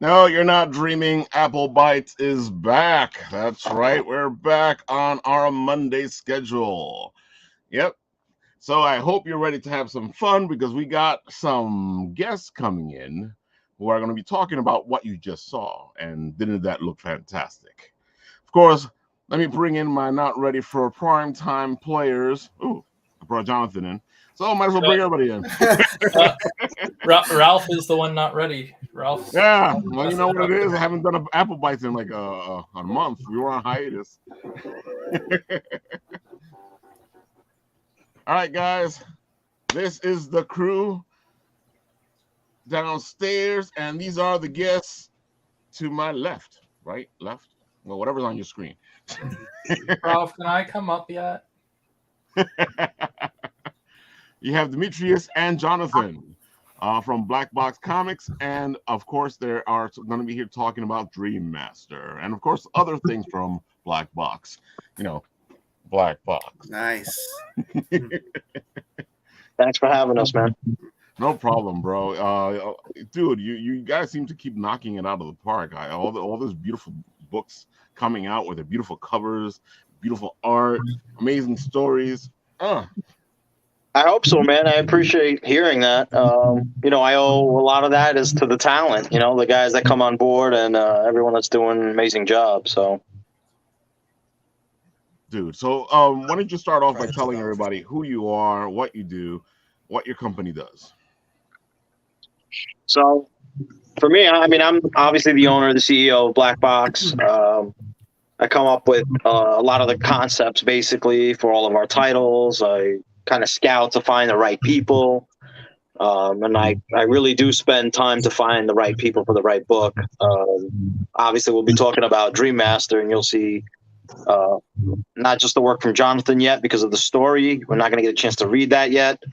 No, you're not dreaming. Apple Bites is back. That's right. We're back on our Monday schedule. Yep. So I hope you're ready to have some fun because we got some guests coming in who are going to be talking about what you just saw. And didn't that look fantastic? Of course, let me bring in my not ready for prime time players. Ooh, I brought Jonathan in. So I might as well bring everybody in. Ralph is the one not ready. Ralph. Yeah, well, you know what it is. I haven't done an Apple Bites in like a month. We were on hiatus. All right, guys. This is the crew downstairs, and these are the guests to my left. Right, left. Well, whatever's on your screen. Ralph, can I come up yet? You have Dimitrios and Jonathan from BlackBox Comics, and of course, they are going to be here talking about Dream Master, and of course, other things from BlackBox. You know, BlackBox. Nice. Thanks for having us, man. No problem, bro. Dude, you guys seem to keep knocking it out of the park. All those beautiful books coming out with their beautiful covers, beautiful art, amazing stories. I hope so, man. I appreciate hearing that. I owe a lot of that is to the talent, the guys that come on board and everyone that's doing an amazing job. So, dude, so why don't you start off by telling everybody who you are, what you do, what your company does? So, for me, I'm obviously the owner, the CEO of BlackBox. I come up with a lot of the concepts, basically, for all of our titles. I kind of scout to find the right people. And I really do spend time to find the right people for the right book. Obviously, we'll be talking about Dream Master, and you'll see not just the work from Jonathan yet because of the story. We're not going to get a chance to read that yet.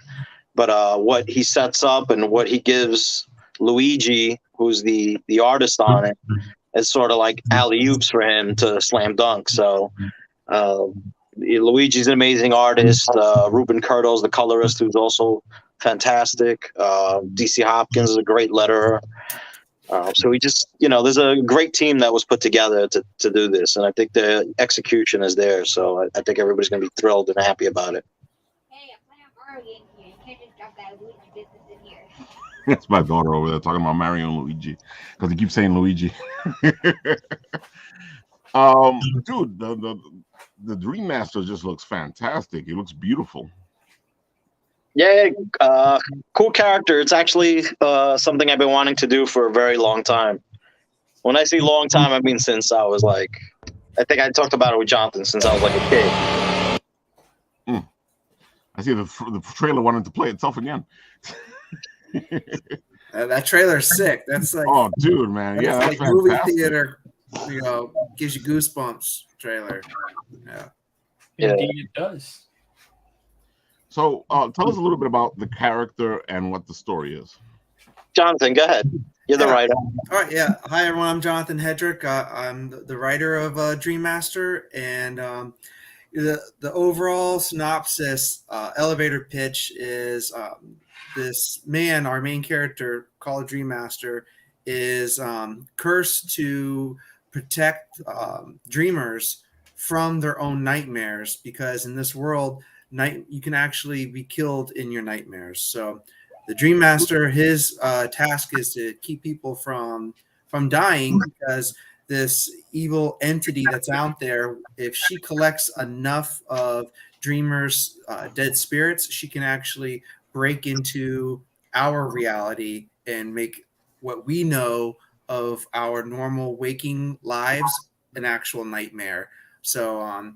But what he sets up and what he gives Luigi, who's the artist on it, is sort of like alley-oops for him to slam dunk. So Luigi's an amazing artist. Ruben Curto's the colorist, who's also fantastic. DC Hopkins is a great letterer. So we just, there's a great team that was put together to do this, and I think the execution is there. So I think everybody's going to be thrilled and happy about it. Hey, I'm playing Mario game here. You can't just drop that Luigi business in here. That's my daughter over there talking about Mario and Luigi because he keeps saying Luigi. Dude, the Dream Master just looks fantastic. It looks beautiful. Yeah, cool character. It's actually something I've been wanting to do for a very long time. When I say long time, I mean since I was I think I talked about it with Jonathan since I was like a kid. I see the trailer wanted to play itself again. That trailer's sick. That's like, oh, dude, man, yeah, that's like movie fantastic. theater. Gives you goosebumps. Trailer. Yeah. Indeed, it does. So, tell us a little bit about the character and what the story is. Jonathan, go ahead. You're the writer. All right, yeah. Hi, everyone. I'm Jonathan Hedrick. I'm the writer of Dream Master, and the overall synopsis, elevator pitch is this man, our main character, called Dream Master, is cursed to protect dreamers from their own nightmares, because in this world, you can actually be killed in your nightmares. So the Dream Master, his task is to keep people from dying, because this evil entity that's out there, if she collects enough of dreamers' dead spirits, she can actually break into our reality and make what we know of our normal waking lives an actual nightmare. So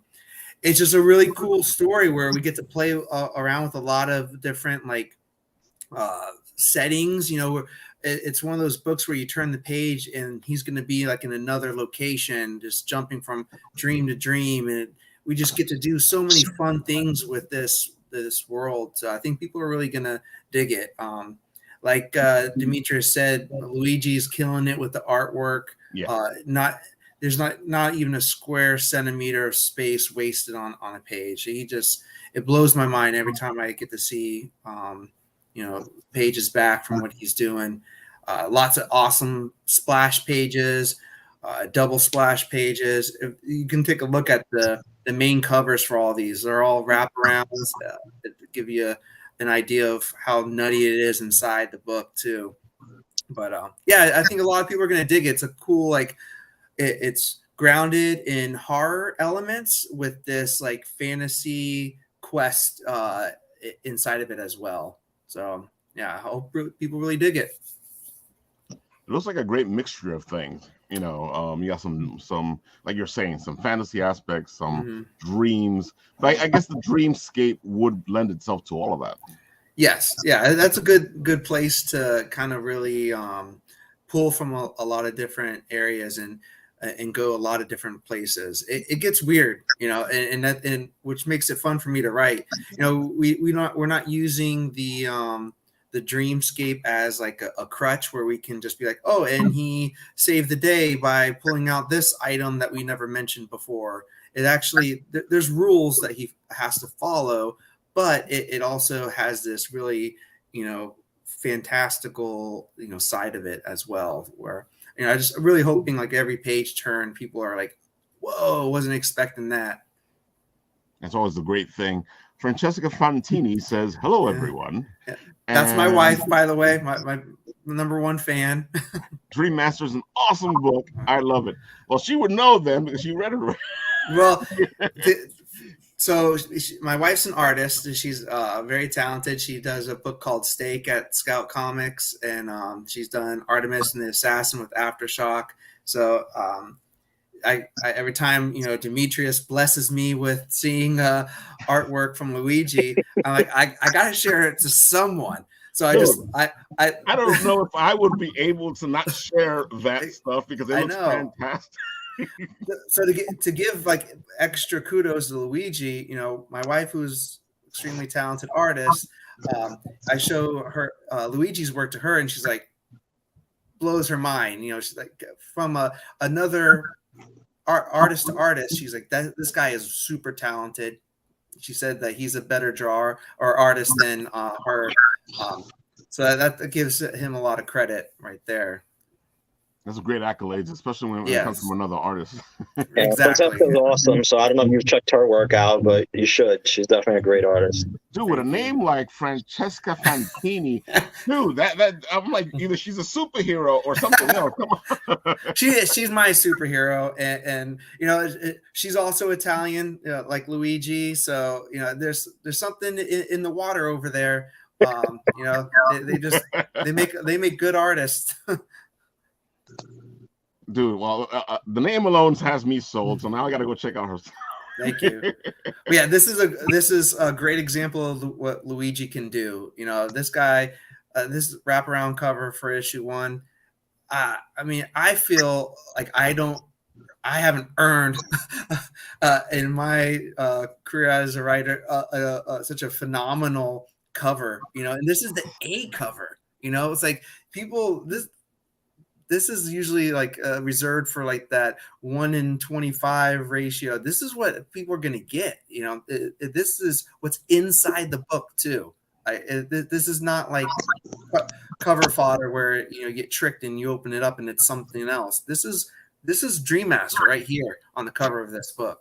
it's just a really cool story where we get to play around with a lot of different settings. It's one of those books where you turn the page and he's going to be in another location, just jumping from dream to dream, and we just get to do so many fun things with this world. So I think people are really going to dig it. Like Dimitrios said, Luigi's killing it with the artwork. Yeah. There's not even a square centimeter of space wasted on a page. It blows my mind every time I get to see pages back from what he's doing. Lots of awesome splash pages, double splash pages. You can take a look at the main covers for all these. They're all wraparounds that give you an idea of how nutty it is inside the book too. But yeah, I think a lot of people are going to dig it. It's a cool, like, it's grounded in horror elements with this like fantasy quest inside of it as well. So yeah, I hope people really dig it. It looks like a great mixture of things. You got some like you're saying, some fantasy aspects, some dreams. But I guess the dreamscape would lend itself to all of that. Yes, yeah, that's a good place to kind of really pull from a lot of different areas and go a lot of different places. It gets weird, and which makes it fun for me to write. We're not using the dreamscape as like a crutch where we can just be like, oh, and he saved the day by pulling out this item that we never mentioned before. It actually, there's rules that he has to follow, but it also has this really, fantastical, side of it as well, where, I just really hoping like every page turn, people are like, whoa, wasn't expecting that. That's always the great thing. Francesca Fantini says, hello, everyone. Yeah. That's my wife, by the way, my number one fan. Dream Master is an awesome book. I love it. Well, she would know then because she read it. Well, so my wife's an artist. She's very talented. She does a book called Steak at Scout Comics, and she's done Artemis and the Assassin with Aftershock. So I every time Dimitrios blesses me with seeing artwork from Luigi, I'm like, I gotta share it to someone. So I don't know if I would be able to not share that stuff because it looks fantastic. So to give like extra kudos to Luigi, my wife, who's extremely talented artist, I show her Luigi's work to her, and she's like, blows her mind. She's like, from another artist to artist, she's like, this guy is super talented. She said that he's a better drawer or artist than her. So that gives him a lot of credit right there. That's a great accolades, especially when it comes from another artist. Yeah, exactly. Francesca's awesome. So I don't know if you've checked her work out, but you should. She's definitely a great artist. Dude, with a name like Francesca Fantini, dude, that I'm like, either she's a superhero or something else. Come on. She's my superhero, and she's also Italian, like Luigi. So there's something in the water over there. They make good artists. Dude, well, the name alone has me sold, so now I got to go check out her stuff. Thank you. But yeah, this is a great example of what Luigi can do. This guy, this wraparound cover for issue 1. I mean, I feel like I haven't earned in my career as a writer such a phenomenal cover. And this is the A cover. It's like people this is usually like reserved for like that 1 in 25 ratio. This is what people are going to get. This is what's inside the book too. This is not like cover fodder where you get tricked and you open it up and it's something else. This is Dream Master right here on the cover of this book.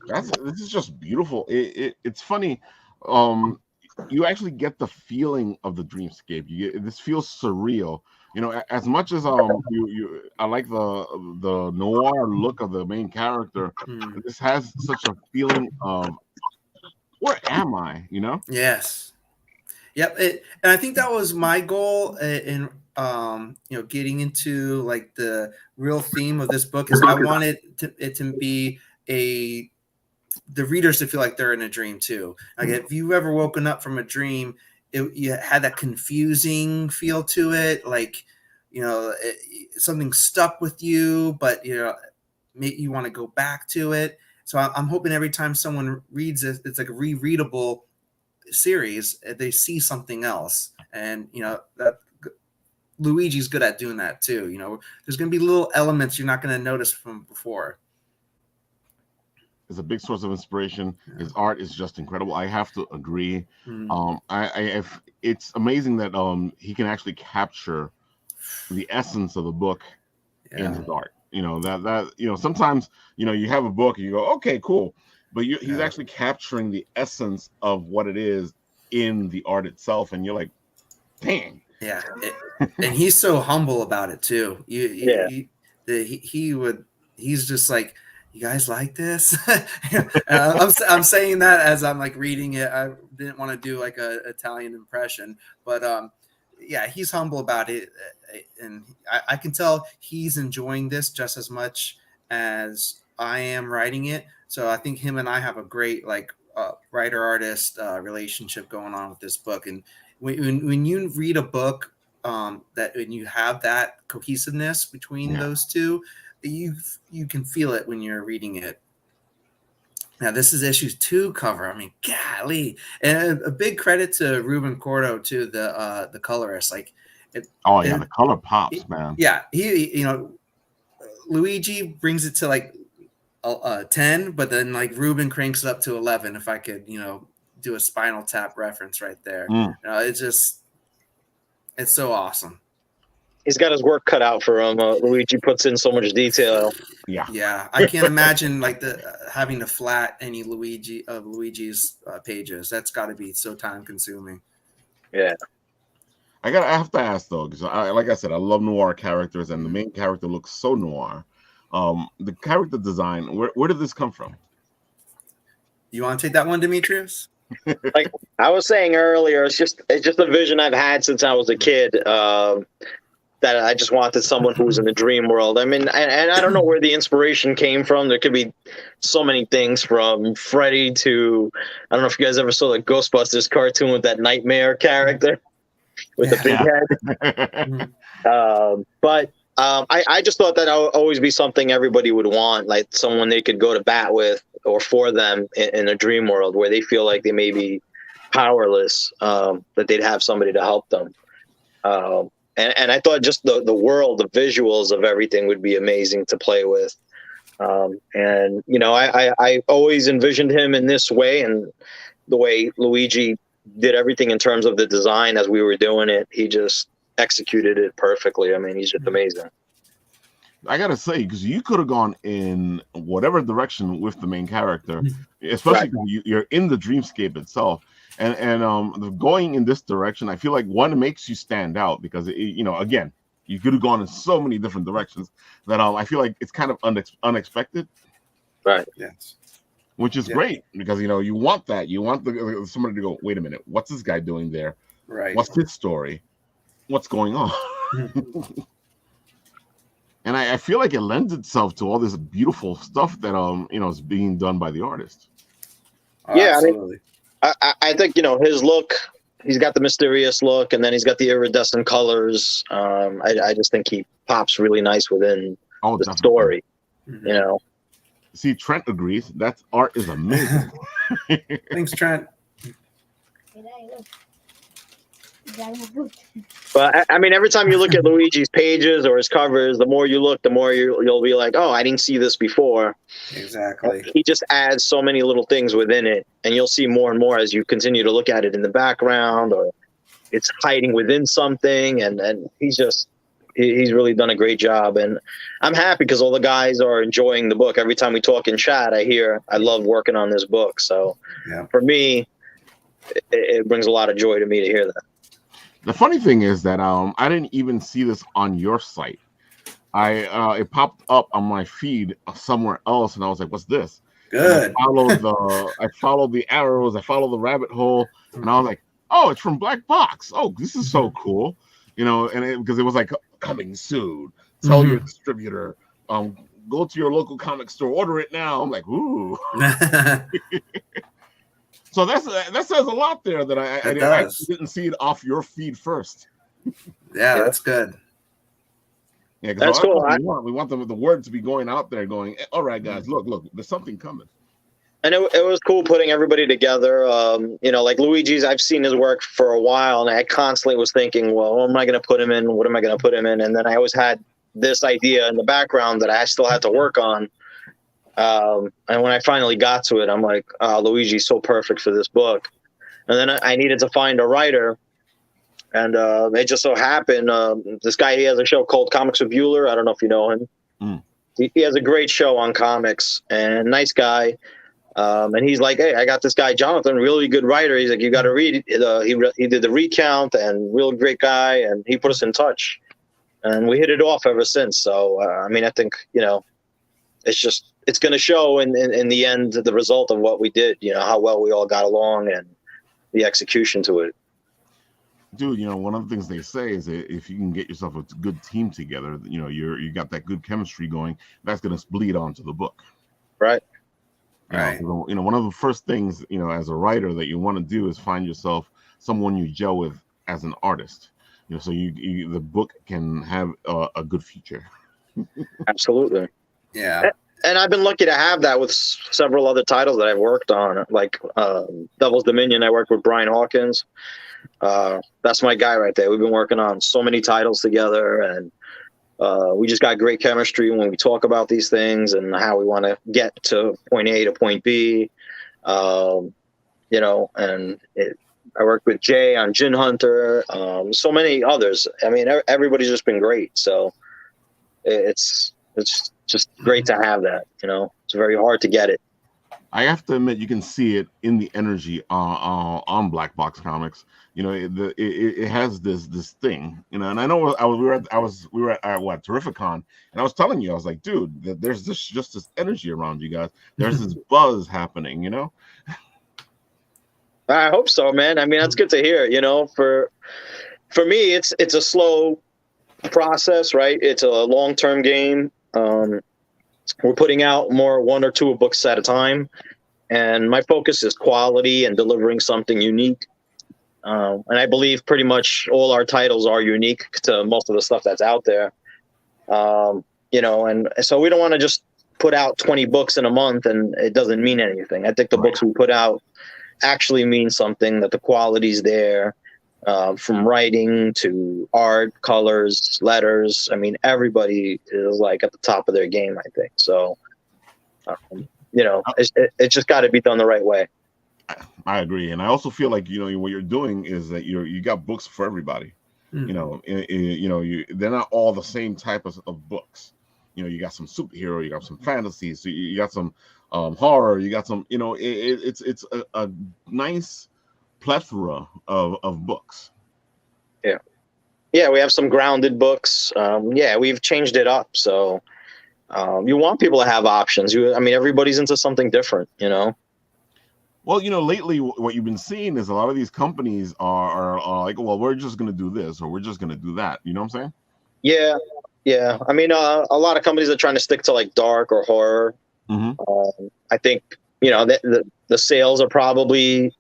This is just beautiful. It's funny. You actually get the feeling of the dreamscape. This feels surreal. As much as I like the noir look of the main character, this has such a feeling of where am I? Yes. Yep. And I think that was my goal in getting into like the real theme of this book is I wanted it to be the readers to feel like they're in a dream too. Like if you've ever woken up from a dream, you had that confusing feel to it, like something stuck with you, but you want to go back to it. So I'm hoping every time someone reads it, it's like a rereadable series. They see something else, and that Luigi's good at doing that too. There's going to be little elements you're not going to notice from before. Is a big source of inspiration. His art is just incredible. I have to agree. It's amazing that he can actually capture the essence of the book Yeah. in his art. That sometimes you have a book and you go, okay, cool, but he's actually capturing the essence of what it is in the art itself, and you're like, dang. Yeah, and he's so humble about it too. He's just like, you guys like this? I'm saying that as I'm like reading it. I didn't want to do like a Italian impression, but yeah, he's humble about it, and I can tell he's enjoying this just as much as I am writing it. So I think him and I have a great like writer artist relationship going on with this book. And when you read a book that when you have that cohesiveness between those two, you can feel it when you're reading it. Now this is issue 2 cover. I mean, golly, and a big credit to Ruben Cordo too, the colorist. Like, the color pops, man. Yeah, he Luigi brings it to like 10, but then like Ruben cranks it up to 11. If I could, do a Spinal Tap reference right there. It's so awesome. He's got his work cut out for him. Luigi puts in so much detail. Yeah. I can't imagine like having to flat any Luigi's pages. That's got to be so time consuming. Yeah. I have to ask though, because like I said, I love noir characters, and the main character looks so noir. The character design, where did this come from? You want to take that one, Dimitrios? Like I was saying earlier, it's just a vision I've had since I was a kid. That I just wanted someone who was in the dream world. I mean, and I don't know where the inspiration came from. There could be so many things, from Freddy to, I don't know if you guys ever saw the Ghostbusters cartoon with that nightmare character with the big head. But I just thought that would always be something everybody would want, like someone they could go to bat with or for them in a dream world where they feel like they may be powerless, that they'd have somebody to help them. And I thought just the world, the visuals of everything would be amazing to play with. And, I always envisioned him in this way, and the way Luigi did everything in terms of the design as we were doing it, he just executed it perfectly. I mean, he's just amazing. I gotta say, because you could have gone in whatever direction with the main character, especially because you're in the dreamscape itself. And going in this direction, I feel like one makes you stand out because again, you could have gone in so many different directions that I feel like it's kind of unexpected, right? Yes, which is great because you want that. You want somebody to go, wait a minute, what's this guy doing there? Right? What's his story? What's going on? And I feel like it lends itself to all this beautiful stuff that is being done by the artist. Yeah, absolutely. I think his look. He's got the mysterious look, and then he's got the iridescent colors. I just think he pops really nice within the story. See, Trent agrees. That art is amazing. Thanks, Trent. But I mean, every time you look at Luigi's pages or his covers, the more you look, the more you'll be like, oh, I didn't see this before. Exactly. He just adds so many little things within it, and you'll see more and more as you continue to look at it in the background, or it's hiding within something. And he's really done a great job. And I'm happy because all the guys are enjoying the book. Every time we talk in chat, I love working on this book. So for me, it brings a lot of joy to me to hear that. The funny thing is that I didn't even see this on your site. It popped up on my feed somewhere else, and I was like, "What's this?" Good. I followed the arrows. I followed the rabbit hole, and I was like, "Oh, it's from BlackBox. Oh, this is so cool." And because it was like coming soon. Tell your distributor. Go to your local comic store. Order it now. I'm like, ooh. So that says a lot there that I didn't see it off your feed first. Yeah, that's good. Yeah, that's cool. We want the word to be going out there, going, all right, guys, look, there's something coming. And it was cool putting everybody together. Like Luigi's, I've seen his work for a while, and I constantly was thinking, well, what am I going to put him in? What am I going to put him in? And then I always had this idea in the background that I still had to work on. And when I finally got to it, I'm like, Luigi's so perfect for this book. And then I needed to find a writer And it just so happened, this guy, he has a show called Comics with Bueller. I don't know if you know him. Mm. He has a great show on comics, and nice guy. And he's like, hey, I got this guy, Jonathan, really good writer. He's like, you got to read it. He did the recount, and real great guy, and he put us in touch. And we hit it off ever since. So, I mean, I think, it's going to show in the end, the result of what we did, how well we all got along and the execution to it. Dude, one of the things they say is that if you can get yourself a good team together, you got that good chemistry going, that's going to bleed onto the book. Right. Right. One of the first things, as a writer that you want to do is find yourself someone you gel with as an artist, so the book can have a good future. Absolutely. Yeah. And I've been lucky to have that with several other titles that I've worked on, like Devil's Dominion. I worked with Brian Hawkins. That's my guy right there. We've been working on so many titles together, and we just got great chemistry when we talk about these things and how we want to get to point A to point B. I worked with Jay on Gin Hunter, so many others. I mean, everybody's just been great. So it's just great to have that. It's very hard to get it. I have to admit, you can see it in the energy on BlackBox Comics. It has this thing, and I know we were at Terrificon, and I was telling you, I was like, dude, there's just this energy around you guys. There's this buzz happening, I hope so, man. I mean, that's good to hear. For me, it's a slow process, right? It's a long-term game. We're putting out more 1 or 2 books at a time, and my focus is quality and delivering something unique. And I believe pretty much all our titles are unique to most of the stuff that's out there. And so we don't want to just put out 20 books in a month and it doesn't mean anything. I think the books we put out actually mean something, that the quality's there, from writing to art, colors, letters. I mean, everybody is like at the top of their game, I think. So, it's just got to be done the right way. I agree, and I also feel like what you're doing is that you got books for everybody. They're not all the same type of books. You got some superhero, you got some fantasy, so you got some horror, you got some. It's a nice plethora of books. Yeah, we have some grounded books. We've changed it up, so you want people to have options. Everybody's into something different, Well, lately what you've been seeing is a lot of these companies are like, well, we're just going to do this or we're just going to do that. You know what I'm saying? Yeah. I mean, a lot of companies are trying to stick to like dark or horror. Mm-hmm. I think, the sales are probably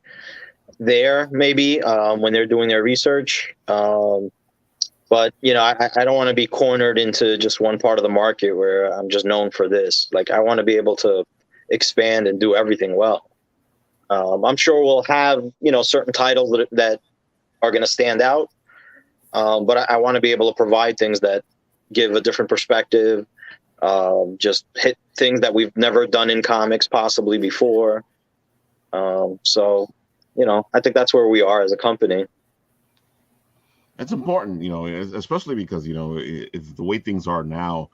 there maybe when they're doing their research. But, I don't want to be cornered into just one part of the market where I'm just known for this. Like, I want to be able to expand and do everything well. I'm sure we'll have, certain titles that are going to stand out. But I want to be able to provide things that give a different perspective, just hit things that we've never done in comics possibly before. So, I think that's where we are as a company. It's important, especially because, it's the way things are now.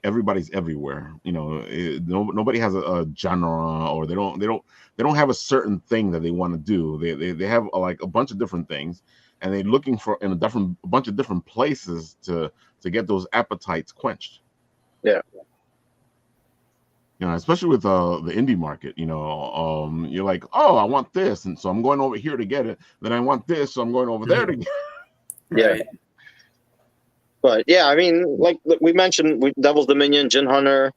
Everybody's everywhere. Nobody has a genre, or they don't have a certain thing that they want to do. They have like a bunch of different things, and they're looking for in a bunch of different places to get those appetites quenched. Yeah. Especially with the indie market, you're like, oh, I want this, and so I'm going over here to get it. Then I want this, so I'm going over there to get it. Yeah. But yeah, I mean, like we mentioned, Devil's Dominion, Gin Hunter,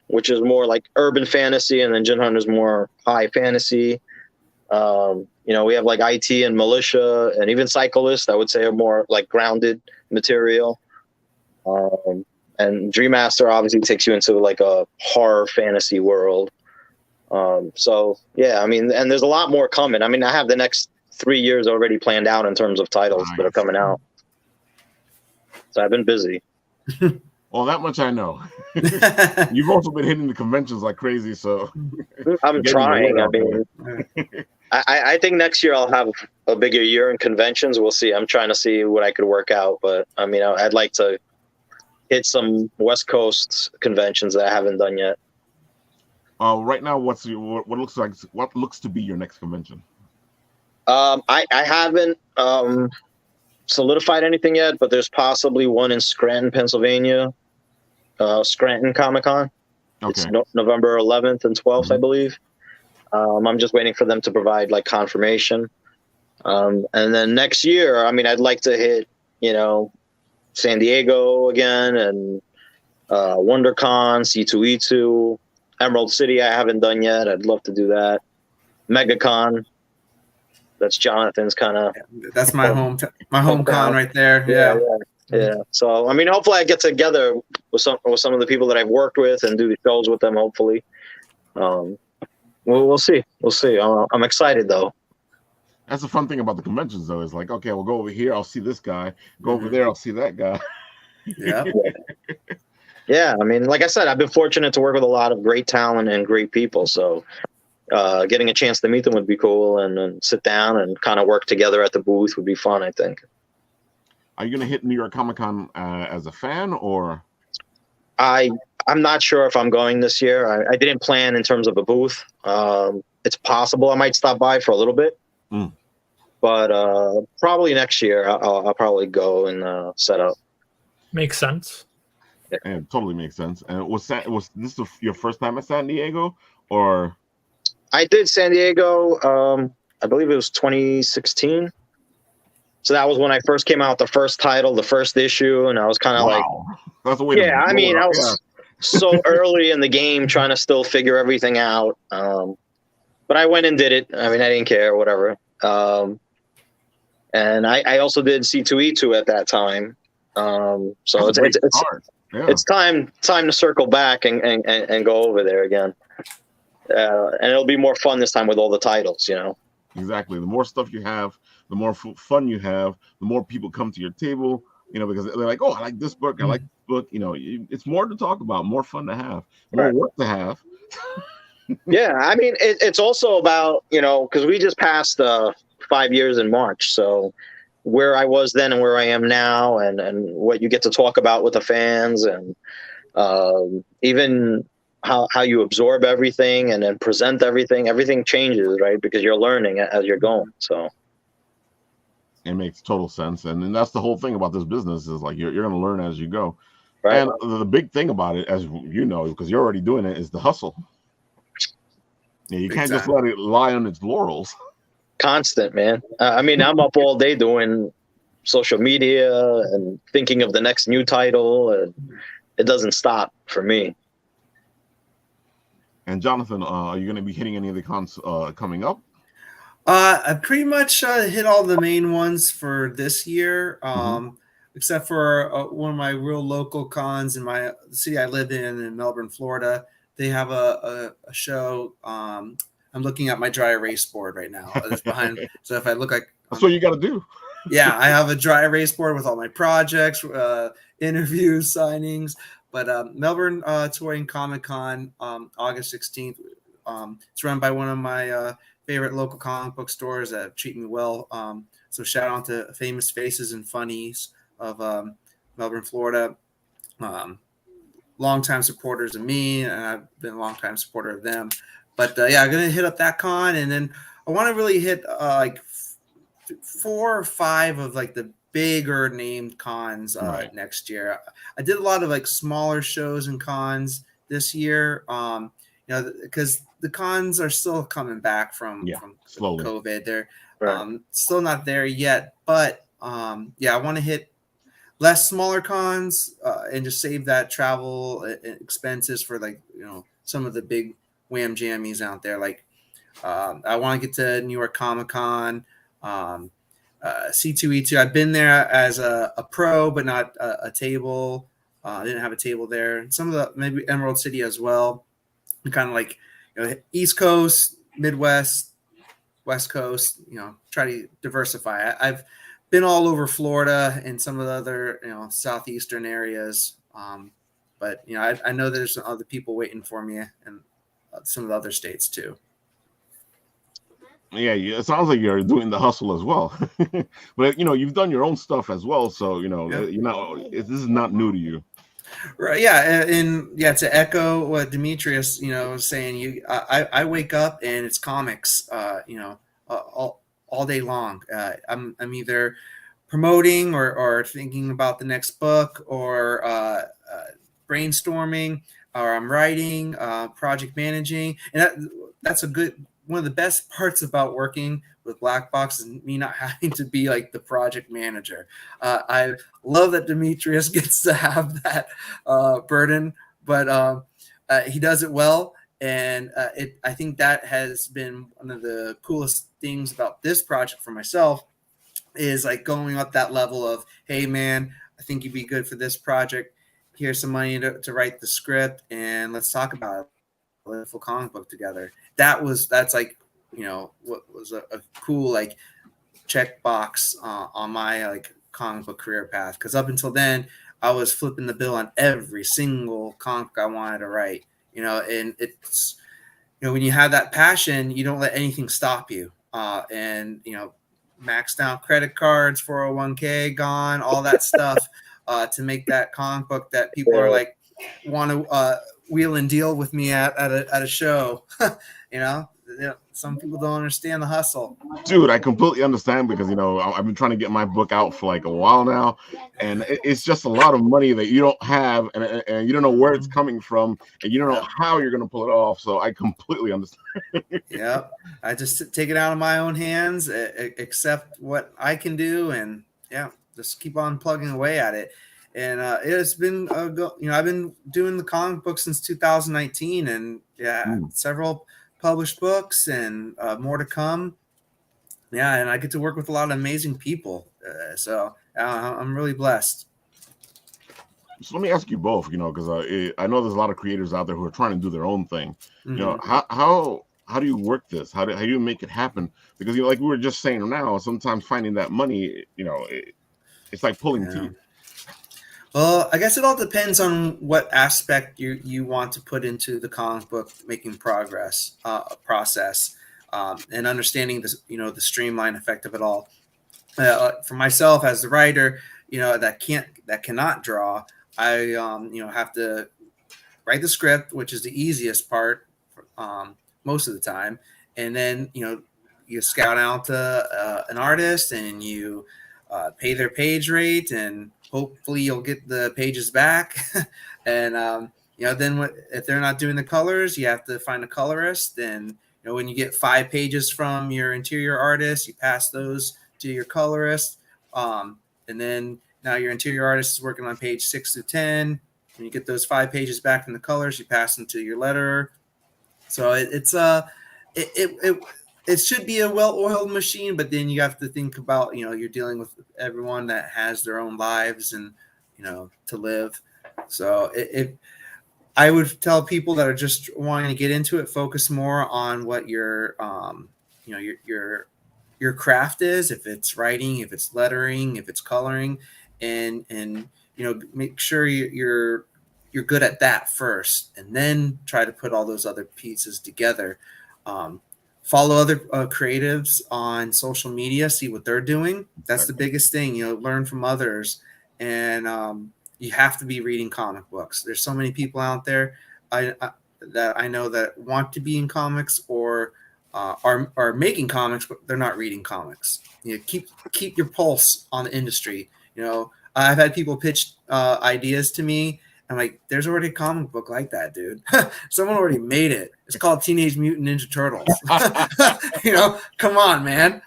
which is more like urban fantasy, and then Gin Hunter is more high fantasy. We have like IT and Militia, and even Cyclist, I would say, are more like grounded material. And Dream Master obviously takes you into like a horror fantasy world. So yeah, I mean, and there's a lot more coming. I mean, I have the next 3 years already planned out in terms of titles that are coming out. So I've been busy. Well, that much I know. You've also been hitting the conventions like crazy, so I'm getting the word trying. I out there. mean, I think next year I'll have a bigger year in conventions. We'll see. I'm trying to see what I could work out, but I mean, I'd like to hit some West Coast conventions that I haven't done yet. Right now, what looks to be your next convention? I haven't solidified anything yet, but there's possibly one in Scranton, Pennsylvania, Scranton Comic Con. Okay. It's November 11th and 12th, I believe. I'm just waiting for them to provide like confirmation. And then next year, I mean, I'd like to hit, San Diego again and WonderCon, C2E2, Emerald City. I haven't done yet. I'd love to do that. MegaCon. That's Jonathan's kind of. That's my home con right there. Yeah. So I mean, hopefully, I get together with some of the people that I've worked with and do the shows with them. Hopefully, we'll see. We'll see. I'm excited though. That's the fun thing about the conventions, though. Is like, okay, we'll go over here. I'll see this guy. Go over there. I'll see that guy. Yeah. Yeah. I mean, like I said, I've been fortunate to work with a lot of great talent and great people. So getting a chance to meet them would be cool, and sit down and kind of work together at the booth would be fun, I think. Are you going to hit New York Comic Con as a fan, or? I'm not sure if I'm going this year. I didn't plan in terms of a booth. It's possible I might stop by for a little bit, but probably next year I'll probably go and set up. Makes sense. Yeah, it totally makes sense. And was this your first time at San Diego, or? I did San Diego. I believe it was 2016. So that was when I first came out with the first title, the first issue, and I was kind of like, that's a way. Yeah, I mean, I was so early in the game, trying to still figure everything out. But I went and did it. I mean, I didn't care, whatever. And I also did C2E2 at that time. So it's time to circle back and go over there again. And it'll be more fun this time with all the titles, Exactly. The more stuff you have, the more fun you have, the more people come to your table, because they're like, oh, I like this book. I like this book. It's more to talk about, more fun to have, more work to have. Yeah. I mean, it's also about, because we just passed 5 years in March. So where I was then and where I am now, and what you get to talk about with the fans, and even how you absorb everything and then present everything changes, right? Because you're learning as you're going. So it makes total sense. And that's the whole thing about this business, is like you're going to learn as you go. Right. And the big thing about it, as you know, because you're already doing it, is the hustle. Yeah, you can't just let it lie on its laurels. Constant, man. I mean, I'm up all day doing social media and thinking of the next new title, and it doesn't stop for me. And Jonathan, are you going to be hitting any of the cons coming up? I pretty much hit all the main ones for this year, except for one of my real local cons in the city I live in Melbourne, Florida. They have a show. I'm looking at my dry erase board right now. It's behind. So if I look like that's what you got to do. Yeah, I have a dry erase board with all my projects, interviews, signings. But Melbourne Touring Comic Con, August 16th. It's run by one of my favorite local comic book stores that treat me well. So shout out to Famous Faces and Funnies of Melbourne, Florida. Longtime supporters of me, and I've been a longtime supporter of them. But yeah, I'm gonna hit up that con, and then I want to really hit like 4 or 5 of like the bigger named cons next year. I did a lot of like smaller shows and cons this year, because the cons are still coming back from slowly. COVID. They're still not there yet, but I want to hit less smaller cons and just save that travel expenses for like some of the big wham jammies out there. Like I want to get to New York Comic Con, C2E2. I've been there as a pro, but not a table. I didn't have a table there. And some of the maybe Emerald City as well. Kind of like East Coast, Midwest, West Coast. Try to diversify. I've been all over Florida and some of the other southeastern areas. But I know there's other people waiting for me in some of the other states too. Yeah, it sounds like you're doing the hustle as well. But you've done your own stuff as well, so this is not new to you. Right. Yeah. And to echo what Dimitrios, was saying, I wake up and it's comics, all day long. I'm either promoting or thinking about the next book or brainstorming, or I'm writing, project managing. And that's one of the best parts about working with BlackBox is me not having to be like the project manager. I love that Dimitrios gets to have that burden, but he does it well. And I think that has been one of the coolest things about this project for myself, is like going up that level of, hey man, I think you'd be good for this project. Here's some money to write the script, and let's talk about it. A full comic book together. That's like, what was a cool like check box on my like comic book career path. Because up until then, I was flipping the bill on every single comic I wanted to write. And it's when you have that passion, you don't let anything stop you. And maxed out credit cards, 401k gone, all that stuff to make that comic book that people are like want to wheel and deal with me at a show. Some people don't understand the hustle. Dude, I completely understand, because I've been trying to get my book out for like a while now, and it's just a lot of money that you don't have, and you don't know where it's coming from, and you don't know how you're going to pull it off. So I completely understand. Yeah, I just take it out of my own hands, accept what I can do, and just keep on plugging away at it. And it's been I've been doing the comic book since 2019, and several published books, and more to come. And I get to work with a lot of amazing people, so I'm really blessed. So let me ask you both, because I know there's a lot of creators out there who are trying to do their own thing. How do you work this? How do you make it happen? Because like we were just saying now, sometimes finding that money, it's like pulling teeth. Well, I guess it all depends on what aspect you want to put into the comic book making process, and understanding the streamline effect of it all. For myself as the writer, that cannot draw, I have to write the script, which is the easiest part most of the time, and then you scout out an artist, and you pay their page rate, and hopefully you'll get the pages back. And then if they're not doing the colors, you have to find a colorist. And when you get 5 pages from your interior artist, you pass those to your colorist, and then now your interior artist is working on page 6 through 10. When you get those 5 pages back from the colors, you pass them to your letterer. So it should be a well-oiled machine, but then you have to think about, you're dealing with everyone that has their own lives and, to live. So I would tell people that are just wanting to get into it, focus more on what your craft is. If it's writing, if it's lettering, if it's coloring, and make sure you're good at that first, and then try to put all those other pieces together. Follow other creatives on social media, see what they're doing. That's the biggest thing, learn from others. And you have to be reading comic books. There's so many people out there that I know that want to be in comics or are making comics, but they're not reading comics. Keep your pulse on the industry. I've had people pitch ideas to me. I'm like, there's already a comic book like that, dude. Someone already made it. It's called Teenage Mutant Ninja Turtles. Come on, man.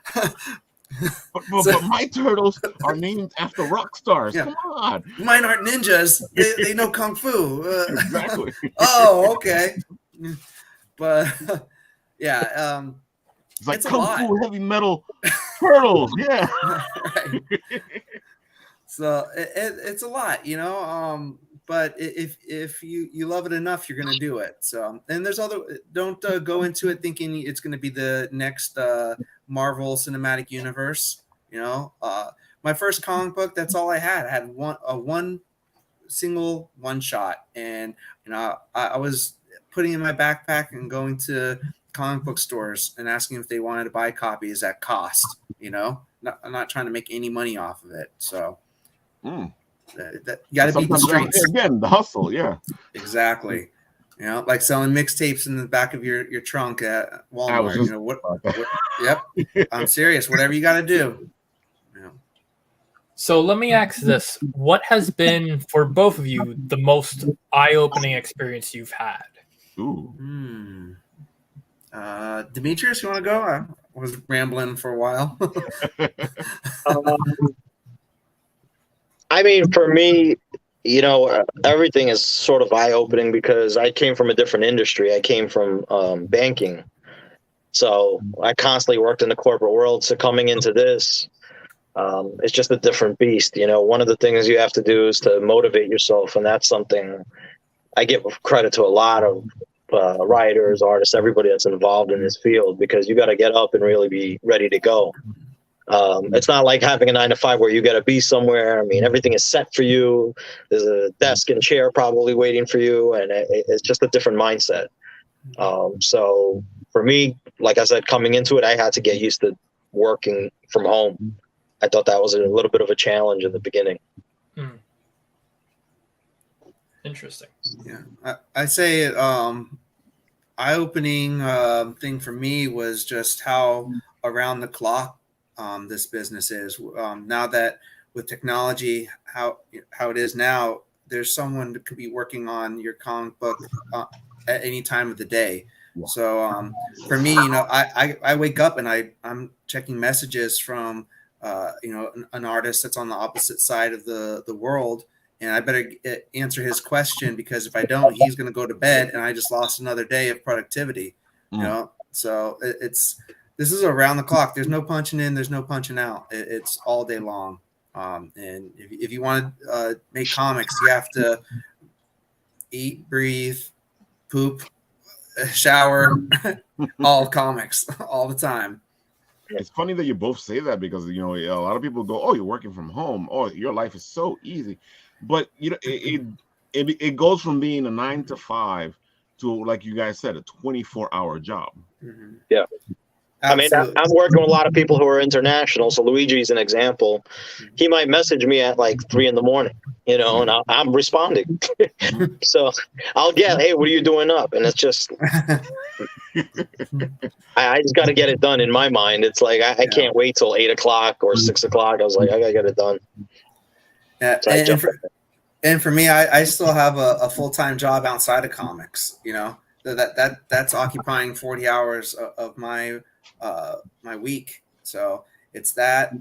But my turtles are named after rock stars. Yeah. Come on. Mine aren't ninjas. They know kung fu. Exactly. Oh, okay. But it's like it's kung fu heavy metal turtles. Yeah. Right. So it's a lot, but if you love it enough, you're going to do it. So, and there's don't go into it thinking it's going to be the next Marvel Cinematic Universe. My first comic book, that's all I had. I had one single one shot, and I was putting it in my backpack and going to comic book stores and asking if they wanted to buy copies at cost. I'm not trying to make any money off of it. So that you got to beat the streets. Again, the hustle. Yeah, exactly. Like selling mixtapes in the back of your trunk at Walmart. Yep. I'm serious. Whatever you got to do. So let me ask this. What has been, for both of you, the most eye-opening experience you've had? Ooh. Dimitrios, you want to go? I was rambling for a while. I mean, for me, everything is sort of eye-opening because I came from a different industry. I came from banking. So I constantly worked in the corporate world. So coming into this, it's just a different beast. One of the things you have to do is to motivate yourself. And that's something I give credit to a lot of writers, artists, everybody that's involved in this field, because you got to get up and really be ready to go. It's not like having a 9 to 5 where you got to be somewhere. I mean, everything is set for you. There's a desk and chair probably waiting for you. And it's just a different mindset. So for me, like I said, coming into it, I had to get used to working from home. I thought that was a little bit of a challenge in the beginning. Interesting. Yeah, I'd say eye-opening thing for me was just how around the clock this business is. Now that with technology, how it is now, there's someone that could be working on your comic book at any time of the day. Yeah. So for me, I wake up and I'm checking messages from an artist that's on the opposite side of the world. And I better answer his question, because if I don't, he's going to go to bed and I just lost another day of productivity. So this is around the clock. There's no punching in. There's no punching out. It's all day long. And if you want to make comics, you have to eat, breathe, poop, shower, all comics all the time. It's funny that you both say that, because a lot of people go, "Oh, you're working from home. Oh, your life is so easy." But it goes from being a 9 to 5 to, like you guys said, a 24-hour job. Mm-hmm. Yeah. Absolutely. I mean, I'm working with a lot of people who are international. So Luigi's an example. He might message me at like 3 a.m, and I'm responding. So I'll get, "Hey, what are you doing up?" And it's just, I just got to get it done in my mind. It's like, I can't wait till 8 o'clock or 6 o'clock. I was like, I got to get it done. Yeah. So and for me, I still have a full-time job outside of comics, that's occupying 40 hours of my week. So it's that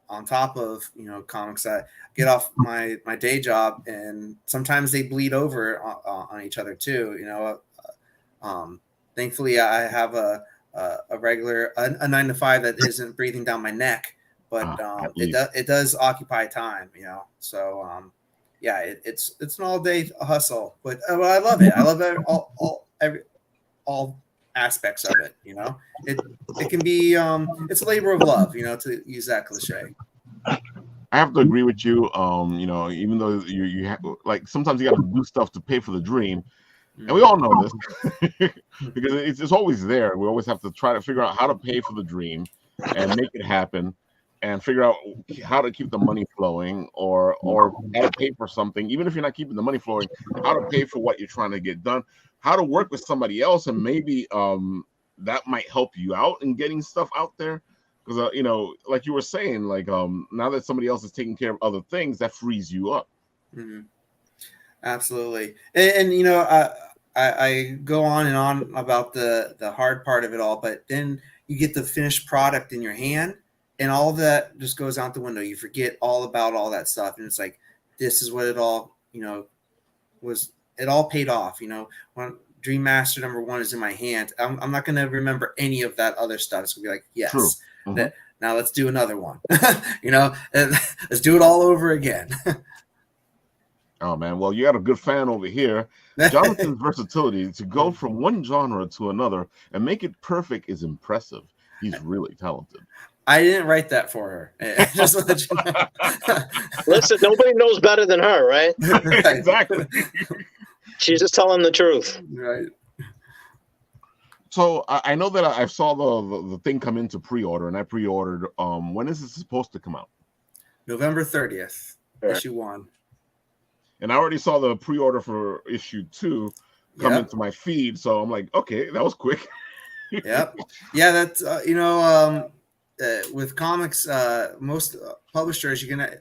on top of, comics, I get off my day job, and sometimes they bleed over on each other too. Thankfully I have a regular, a 9 to 5 that isn't breathing down my neck, but it does occupy time, so yeah, it's an all day hustle, but I love it. I love all aspects of it. It can be it's a labor of love, to use that cliche. I have to agree with you. Even though you have, like, sometimes you got to do stuff to pay for the dream, and we all know this because it's always there. We always have to try to figure out how to pay for the dream and make it happen, and figure out how to keep the money flowing, or how to pay for something, even if you're not keeping the money flowing, how to pay for what you're trying to get done, how to work with somebody else, and maybe that might help you out in getting stuff out there. Because like you were saying, like now that somebody else is taking care of other things, that frees you up. Mm-hmm. Absolutely. And I go on and on about the hard part of it all, but then you get the finished product in your hand, and all that just goes out the window. You forget all about all that stuff, and it's like, this is what it all was. It all paid off. When Dream Master #1 is in my hand, I'm not going to remember any of that other stuff. It's going to be like, yes, mm-hmm. Now let's do another one. Let's do it all over again. Oh man, well, you got a good fan over here. Jonathan's versatility to go from one genre to another and make it perfect is impressive. He's really talented. I didn't write that for her. Just to let you know. Listen, nobody knows better than her, right? Right. Exactly. She's just telling the truth. Right. So I know that I saw the thing come into pre-order, and I pre-ordered. When is this supposed to come out? November 30th, Right. issue 1. And I already saw the pre-order for issue 2 come Yep. into my feed, so I'm like, okay, that was quick. Yep. Yeah, that's with comics, most publishers, you're gonna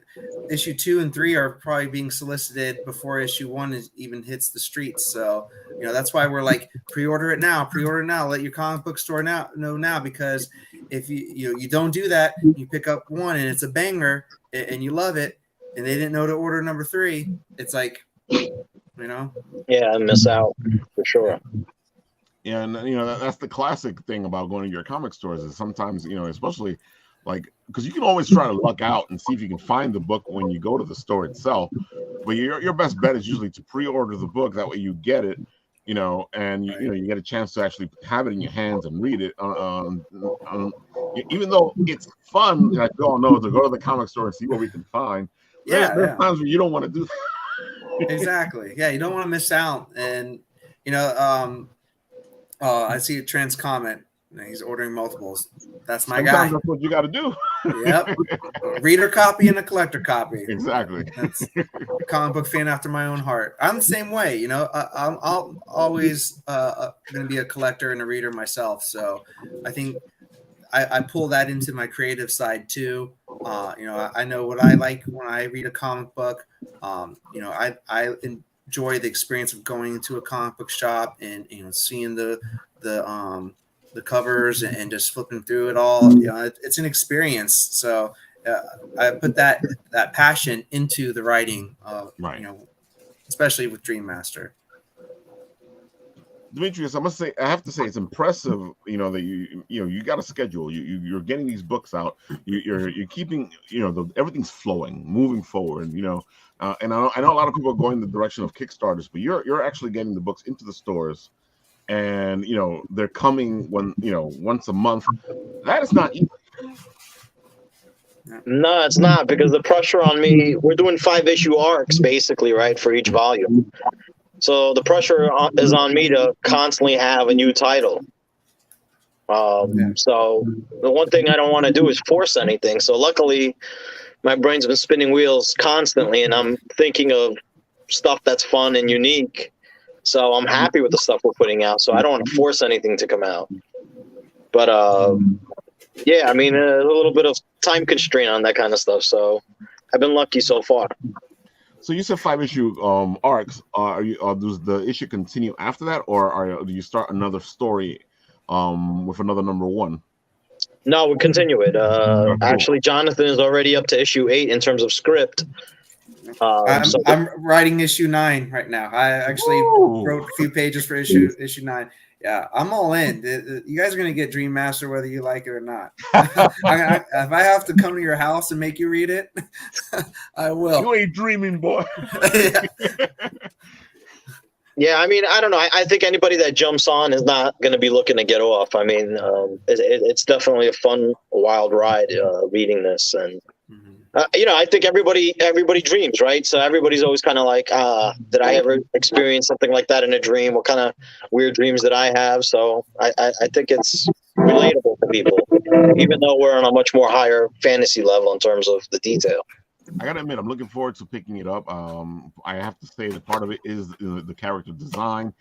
issue 2 and 3 are probably being solicited before issue 1 even hits the streets. So that's why we're like, pre-order it now, let your comic book store know now, because if you don't do that, you pick up 1 and it's a banger and you love it, and they didn't know to order number 3, it's like, Yeah, I miss out for sure. Yeah, and that's the classic thing about going to your comic stores is sometimes, especially like, because you can always try to luck out and see if you can find the book when you go to the store itself, but your best bet is usually to pre-order the book. That way you get it, and you get a chance to actually have it in your hands and read it. Even though it's fun, like we all know, to go to the comic store and see what we can find. There's times where you don't want to do that. Exactly. Yeah, you don't want to miss out. And I see a Trent's comment. He's ordering multiples. That's my Sometimes guy. that's what you got to do. Yep. Reader copy and a collector copy. Exactly. That's a comic book fan after my own heart. I'm the same way. I'm always going to be a collector and a reader myself. So I think I pull that into my creative side too. I know what I like when I read a comic book. I enjoy the experience of going into a comic book shop and seeing the covers and just flipping through it all. It's an experience. So I put that passion into the writing. Right. Especially with Dream Master. Dimitrios, I have to say, it's impressive. That you got a schedule. You're getting these books out. You're keeping. Everything's flowing, moving forward. And I know a lot of people are going the direction of Kickstarters, but you're actually getting the books into the stores, and they're coming once a month. That is not easy. No, it's not, because the pressure on me. We're doing 5-issue arcs basically, right, for each volume. So the pressure is on me to constantly have a new title. So the one thing I don't want to do is force anything. So luckily, my brain's been spinning wheels constantly, and I'm thinking of stuff that's fun and unique. So I'm happy with the stuff we're putting out. So I don't want to force anything to come out. But yeah, I mean, a little bit of time constraint on that kind of stuff. So I've been lucky so far. So you said 5-issue arcs. Does the issue continue after that, or do you start another story with another number 1? No, we'll continue it. Actually, Jonathan is already up to issue 8 in terms of script. I'm writing issue 9 right now. I actually wrote a few pages for issue 9. Yeah, I'm all in. You guys are going to get Dream Master whether you like it or not. If I have to come to your house and make you read it, I will. You ain't dreaming, boy. Yeah, I mean, I don't know. I think anybody that jumps on is not going to be looking to get off. I mean, it's definitely a fun, wild ride reading this. And, I think everybody dreams, right? So everybody's always kind of like, did I ever experience something like that in a dream? What kind of weird dreams did I have? So I think it's relatable to people, even though we're on a much more higher fantasy level in terms of the detail. I gotta admit, I'm looking forward to picking it up. I have to say that part of it is the character design.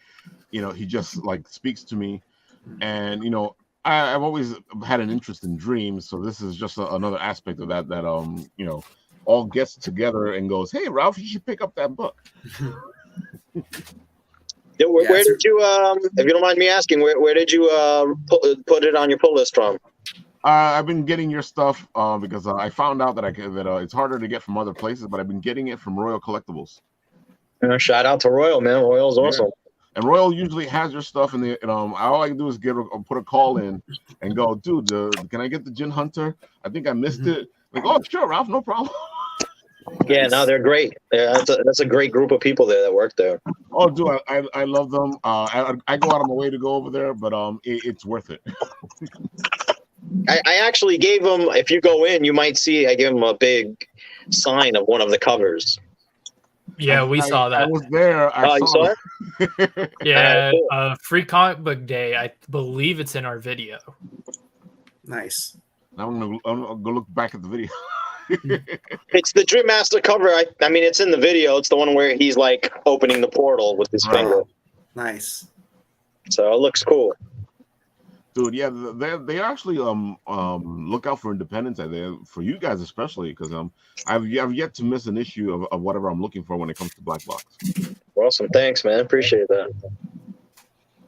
He just like speaks to me, and I've always had an interest in dreams, so this is just another aspect of that all gets together and goes, "Hey, Ralph, you should pick up that book." Where did you, if you don't mind me asking, where did you put it on your pull list from? I've been getting your stuff because I found out that it's harder to get from other places, but I've been getting it from Royal Collectibles. Shout out to Royal, man. Royal's awesome. Yeah. And Royal usually has your stuff in the. All I can do is put a call in and go, dude. Can I get the Gin Hunter? I think I missed it. Like, oh, sure, Ralph, no problem. Yeah, no, they're great. Yeah, that's a great group of people there that work there. Oh, dude, I love them. I go out of my way to go over there, but it's worth it. I actually gave them. If you go in, you might see I gave them a big sign of one of the covers. Yeah, we saw I that. was there. You saw it. Yeah, cool. Free Comic Book Day. I believe it's in our video. Nice. I'm gonna go look back at the video. It's the Dream Master cover. I mean, it's in the video. It's the one where he's like opening the portal with his finger. Nice. So it looks cool. Dude, yeah, they actually look out for independence there for you guys especially, because I've yet to miss an issue of whatever I'm looking for when it comes to Black Box. Awesome, thanks, man. Appreciate that.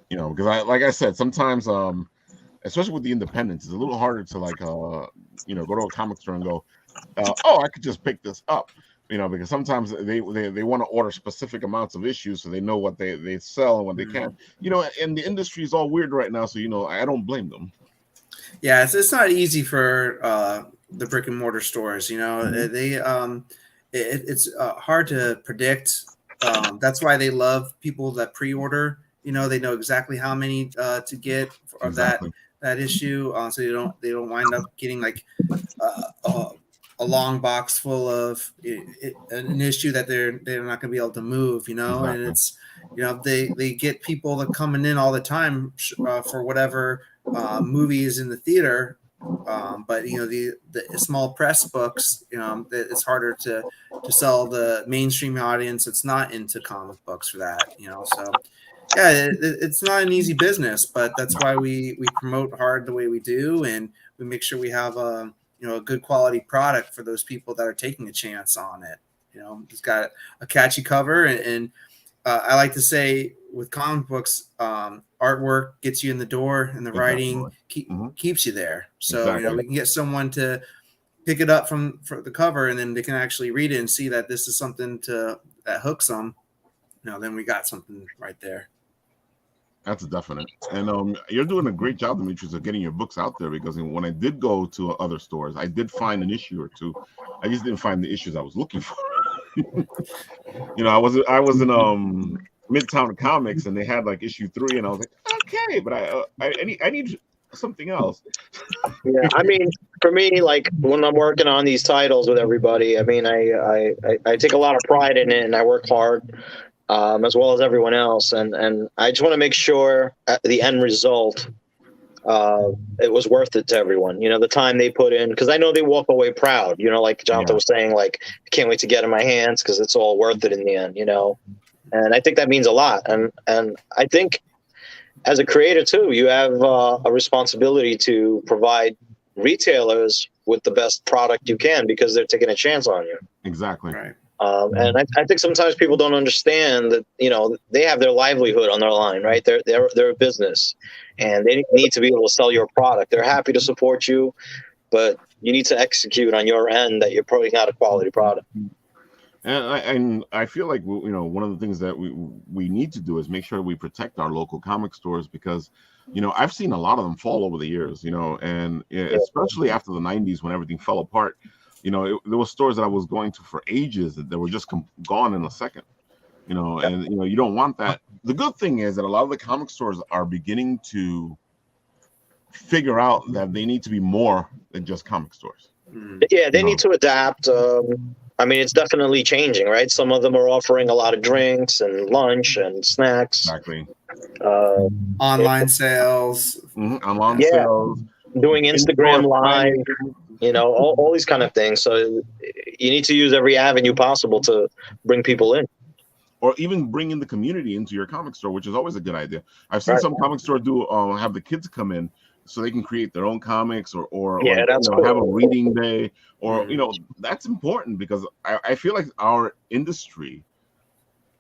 You know, because like I said, sometimes especially with the independents, it's a little harder to like you know, go to a comic store and go, oh, I could just pick this up. You know, because sometimes they want to order specific amounts of issues so they know what they sell and what they can't. You know, and the industry is all weird right now, so you know, I don't blame them. Yeah, it's not easy for the brick and mortar stores. You know, it's hard to predict. That's why they love people that pre-order. You know, they know exactly how many to get of that issue, so they don't wind up getting like a long box full of an issue that they're not going to be able to move, you know. And it's, you know, they get people that coming in all the time for whatever movie is in the theater, but you know, the small press books, you know, it's harder to sell the mainstream audience that's not into comic books for that, you know. So yeah, it's not an easy business, but that's why we promote hard the way we do, and we make sure we have a good quality product for those people that are taking a chance on it. You know, it's got a catchy cover, and I like to say with comic books, artwork gets you in the door, and the writing keeps you there. So you know, we can get someone to pick it up for the cover, and then they can actually read it and see that this is something that hooks them. You know, then we got something right there. That's definite. And you're doing a great job, Dimitrios, of getting your books out there, because when I did go to other stores, I did find an issue or two. I just didn't find the issues I was looking for. You know, I was in Midtown Comics, and they had like issue 3, and I was like, okay, but I need something else. Yeah, I mean, for me, like when I'm working on these titles with everybody, I mean, I take a lot of pride in it, and I work hard. As well as everyone else, and I just want to make sure at the end result, it was worth it to everyone. You know, the time they put in, because I know they walk away proud. You know, like Jonathan was saying, like, I can't wait to get in my hands because it's all worth it in the end. You know, and I think that means a lot. And I think as a creator too, you have a responsibility to provide retailers with the best product you can, because they're taking a chance on you. Exactly. Right. And I think sometimes people don't understand that, you know, they have their livelihood on their line, right? They're a business, and they need to be able to sell your product. They're happy to support you, but you need to execute on your end that you're putting out a quality product. And I feel like, you know, one of the things that we need to do is make sure we protect our local comic stores, because, you know, I've seen a lot of them fall over the years, you know, and especially after the 90s when everything fell apart. You know, there were stores that I was going to for ages that were just gone in a second, you know, and, you know, you don't want that. The good thing is that a lot of the comic stores are beginning to figure out that they need to be more than just comic stores. Yeah, they need to adapt. I mean, it's definitely changing, right? Some of them are offering a lot of drinks and lunch and snacks. Exactly. Online sales. Online sales. Doing Instagram Live. You know, all these kind of things. So you need to use every avenue possible to bring people in. Or even bring in the community into your comic store, which is always a good idea. I've seen some comic stores do have the kids come in so they can create their own comics, or that's cool. Have a reading day, or you know, that's important, because I feel like our industry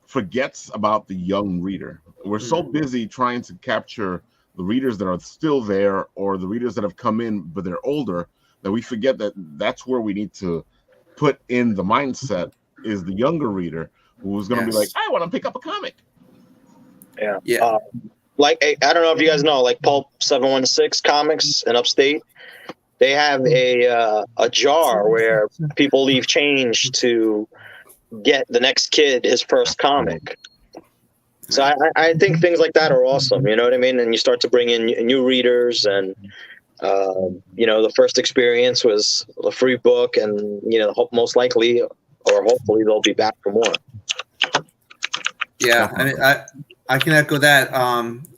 forgets about the young reader. We're so busy trying to capture the readers that are still there, or the readers that have come in but they're older, that we forget that that's where we need to put in the mindset, is the younger reader who's going to be like, I want to pick up a comic. Yeah. Like, I don't know if you guys know, like Pulp 716 Comics in Upstate, they have a jar where people leave change to get the next kid his first comic. So I think things like that are awesome. You know what I mean? And you start to bring in new readers, and The first experience was a free book, and most likely or hopefully they'll be back for more. Yeah, I mean, I can echo that.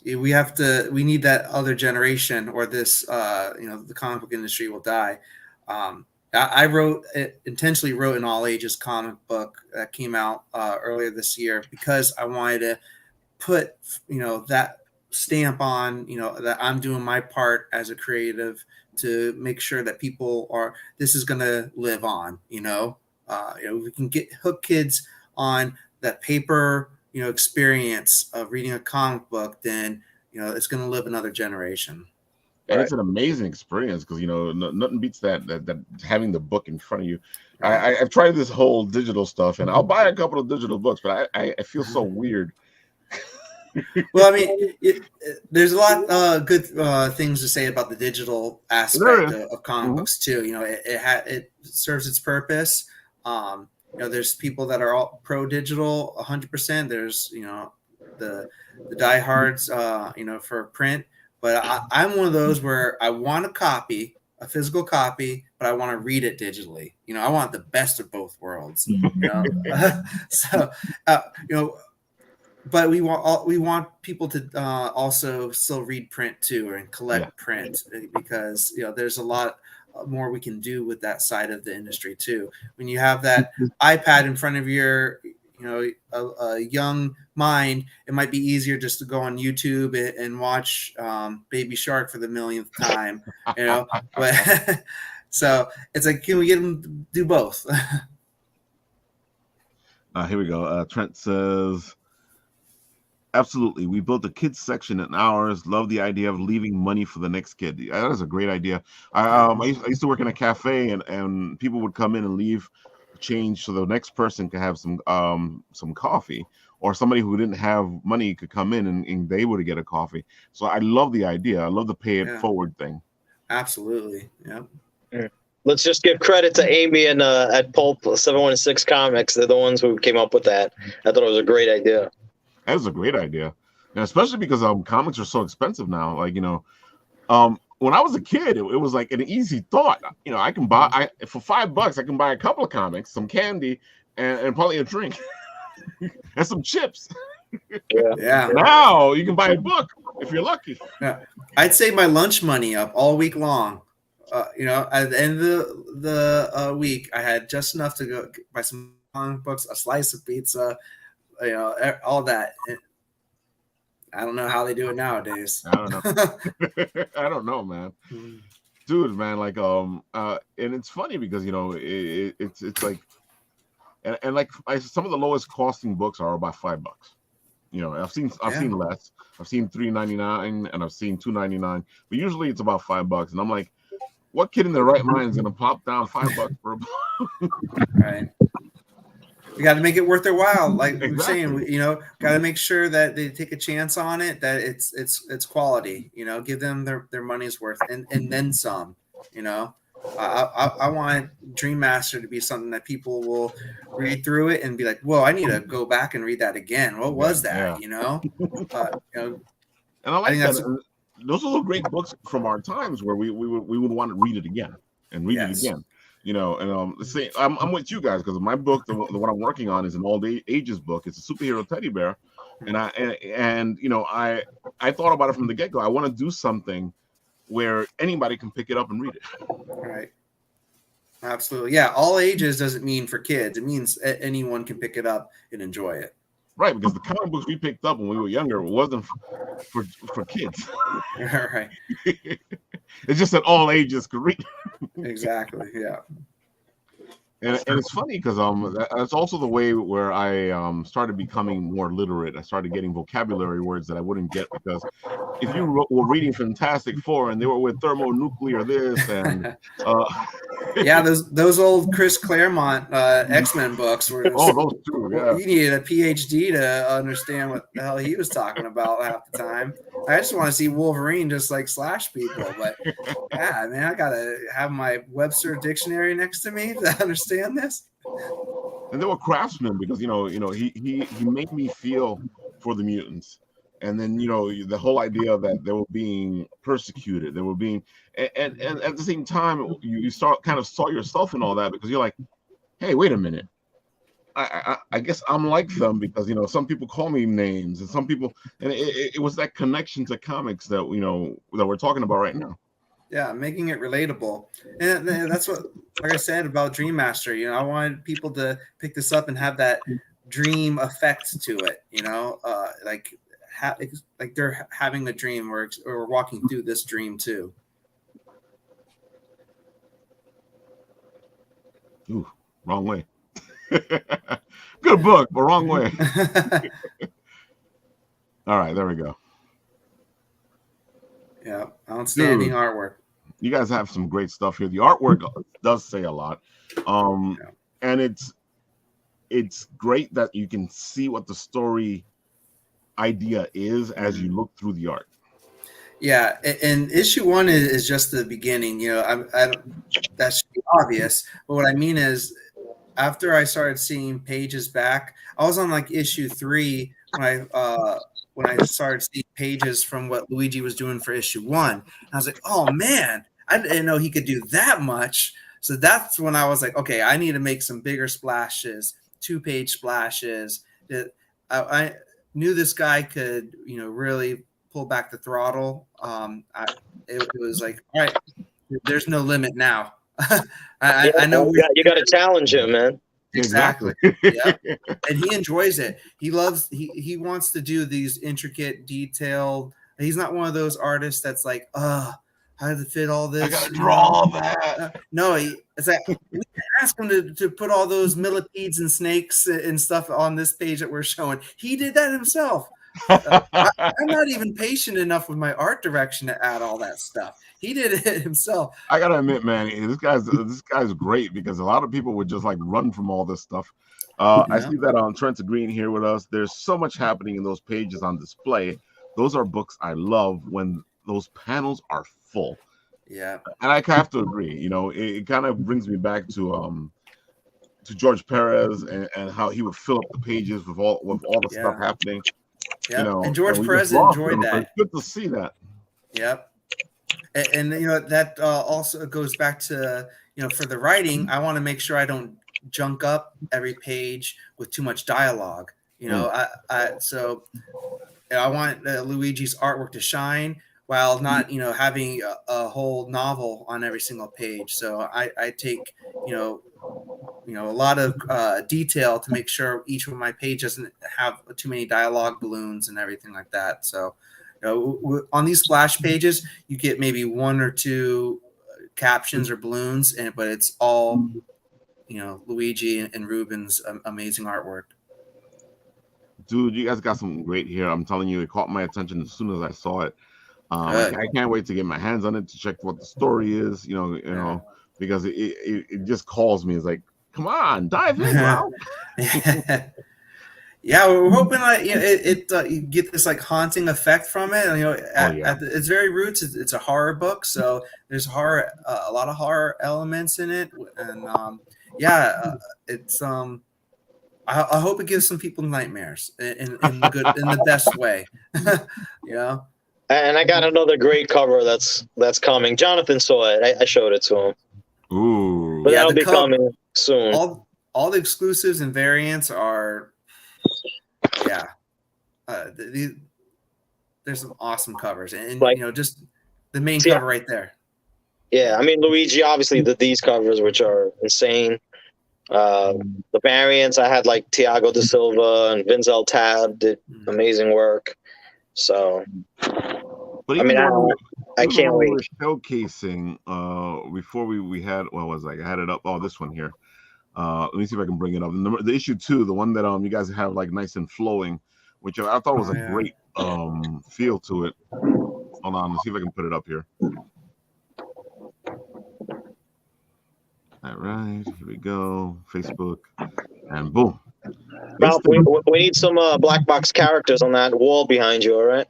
We need that other generation, or this, the comic book industry will die. I intentionally wrote an all ages comic book that came out earlier this year because I wanted to put, that stamp on, that I'm doing my part as a creative to make sure that this is going to live on, we can hook kids on that paper, experience of reading a comic book, then, it's going to live another generation. And it's an amazing experience because nothing beats that having the book in front of you. I've tried this whole digital stuff, and I'll buy a couple of digital books, but I feel so weird. Well, I mean, there's a lot of good things to say about the digital aspect of comic books too. It serves its purpose. There's people that are all pro digital 100%. There's the diehards for print. But I'm one of those where I want a physical copy, but I want to read it digitally. I want the best of both worlds. But we want people to also still read print too, and collect print, because there's a lot more we can do with that side of the industry too. When you have that iPad in front of your a young mind, it might be easier just to go on YouTube and watch Baby Shark for the millionth time, but so it's like, can we get them to do both? Here we go. Trent says, absolutely, we built a kids section in ours. Love the idea of leaving money for the next kid. That is a great idea. I used to work in a cafe, and people would come in and leave change so the next person could have some coffee, or somebody who didn't have money could come in and they would get a coffee. So I love the idea. I love the pay it forward thing. Absolutely. Yeah. Let's just give credit to Amy and at Pulp 716 Comics. They're the ones who came up with that. I thought it was a great idea. That is a great idea, and especially because comics are so expensive now. Like when I was a kid, it was like an easy thought. I can buy for $5. I can buy a couple of comics, some candy, and probably a drink, and some chips. Yeah. Now you can buy a book if you're lucky. Yeah. I'd save my lunch money up all week long. At the end of the week, I had just enough to go buy some comic books, a slice of pizza, all that. I don't know how they do it nowadays. I don't know. I don't know, man. Dude, man, like and it's funny because it's like, and like some of the lowest costing books are about $5. I've seen less. I've seen $3.99 and I've seen $2.99, but usually it's about $5. And I'm like, what kid in their right mind is gonna plop down $5 for a book? Right. You got to make it worth their while, like we were saying. Got to make sure that they take a chance on it, that it's quality. Give them their money's worth, and then some. I want Dream Master to be something that people will read through it and be like, "Whoa, I need to go back and read that again. What was that?" And I like that. Those are the great books from our times where we would want to read it again and read it again. And I'm with you guys because my book, the one I'm working on, is an all ages book. It's a superhero teddy bear, and I thought about it from the get go. I want to do something where anybody can pick it up and read it. Right. Absolutely. Yeah. All ages doesn't mean for kids. It means anyone can pick it up and enjoy it. Right, because the comic books we picked up when we were younger wasn't for kids. Right. It's just that all ages could read. Exactly. Yeah. And it's funny because that's also the way where I started becoming more literate. I started getting vocabulary words that I wouldn't get, because if you were reading Fantastic Four and they were with thermonuclear this and yeah, those old Chris Claremont X-Men books were those two. Yeah, you needed a PhD to understand what the hell he was talking about half the time. I just want to see Wolverine just like slash people, but yeah, man, I gotta have my Webster dictionary next to me to understand this. And they were craftsmen because he made me feel for the mutants, and then the whole idea that they were being persecuted, they were being, and at the same time you kind of saw yourself in all that, because you're like, hey, wait a minute. I guess I'm like them, because some people call me names, and some people, and it was that connection to comics that that we're talking about right now. Yeah, making it relatable, and that's what, like I said about Dream Master. I wanted people to pick this up and have that dream effect to it. Like they're having a dream, or walking through this dream too. Ooh, wrong way. Good book, but wrong way. All right, there we go. Yeah, outstanding artwork. You guys have some great stuff here. The artwork does say a lot, and it's great that you can see what the story idea is as you look through the art. Yeah, and issue 1 is just the beginning. That should be obvious, but what I mean is, after I started seeing pages back, I was on like issue 3 when I started seeing pages from what Luigi was doing for issue 1. And I was like, oh man, I didn't know he could do that much. So that's when I was like, okay, I need to make some bigger splashes, 2-page splashes. I knew this guy could, really pull back the throttle. It was like, all right, there's no limit now. I know you got to challenge him, man. Exactly. Yeah, and he enjoys it. He loves. He wants to do these intricate, detailed. He's not one of those artists that's like, how to fit all this. I gotta draw all that. No, it's like, we can ask him to put all those millipedes and snakes and stuff on this page that we're showing. He did that himself. I'm not even patient enough with my art direction to add all that stuff. He did it himself. I gotta admit, man, this guy's great, because a lot of people would just like run from all this stuff. I see that on Trent's Green here with us. There's so much happening in those pages on display. Those are books I love when those panels are full. Yeah, and I have to agree. It kind of brings me back to George Perez and how he would fill up the pages with all the stuff happening. Yeah, and George Perez enjoyed that. It's good to see that. Yep. And that also goes back to for the writing, I want to make sure I don't junk up every page with too much dialogue. So I want Luigi's artwork to shine while not having a whole novel on every single page. So I take a lot of detail to make sure each of my pages doesn't have too many dialogue balloons and everything like that. So on these splash pages, you get maybe 1 or 2 captions or balloons, but it's all, Luigi and Ruben's amazing artwork. Dude, you guys got something great here. I'm telling you, it caught my attention as soon as I saw it. I can't wait to get my hands on it to check what the story is, because it just calls me. It's like, come on, dive in, wow. Yeah, we're hoping you get this like haunting effect from it. At its very roots, it's a horror book, so there's a lot of horror elements in it, and it's I hope it gives some people nightmares in the best way. And I got another great cover that's coming. Jonathan saw it. I showed it to him. Ooh, but that'll be coming soon. All the exclusives and variants are. Yeah, there's some awesome covers, and just the main cover right there. Yeah, I mean Luigi, obviously these covers, which are insane. The variants, I had like Thiago da Silva and Vinzel Tab did amazing work. So, but I mean, I can't wait. Showcasing before we had I had it up. Oh, this one here. Let me see if I can bring it up. The issue 2, the one that you guys have like nice and flowing, which I thought was a great feel to it. Hold on, let's see if I can put it up here. All right, here we go. Facebook, and boom. Ralph, we need some BlackBox characters on that wall behind you. All right.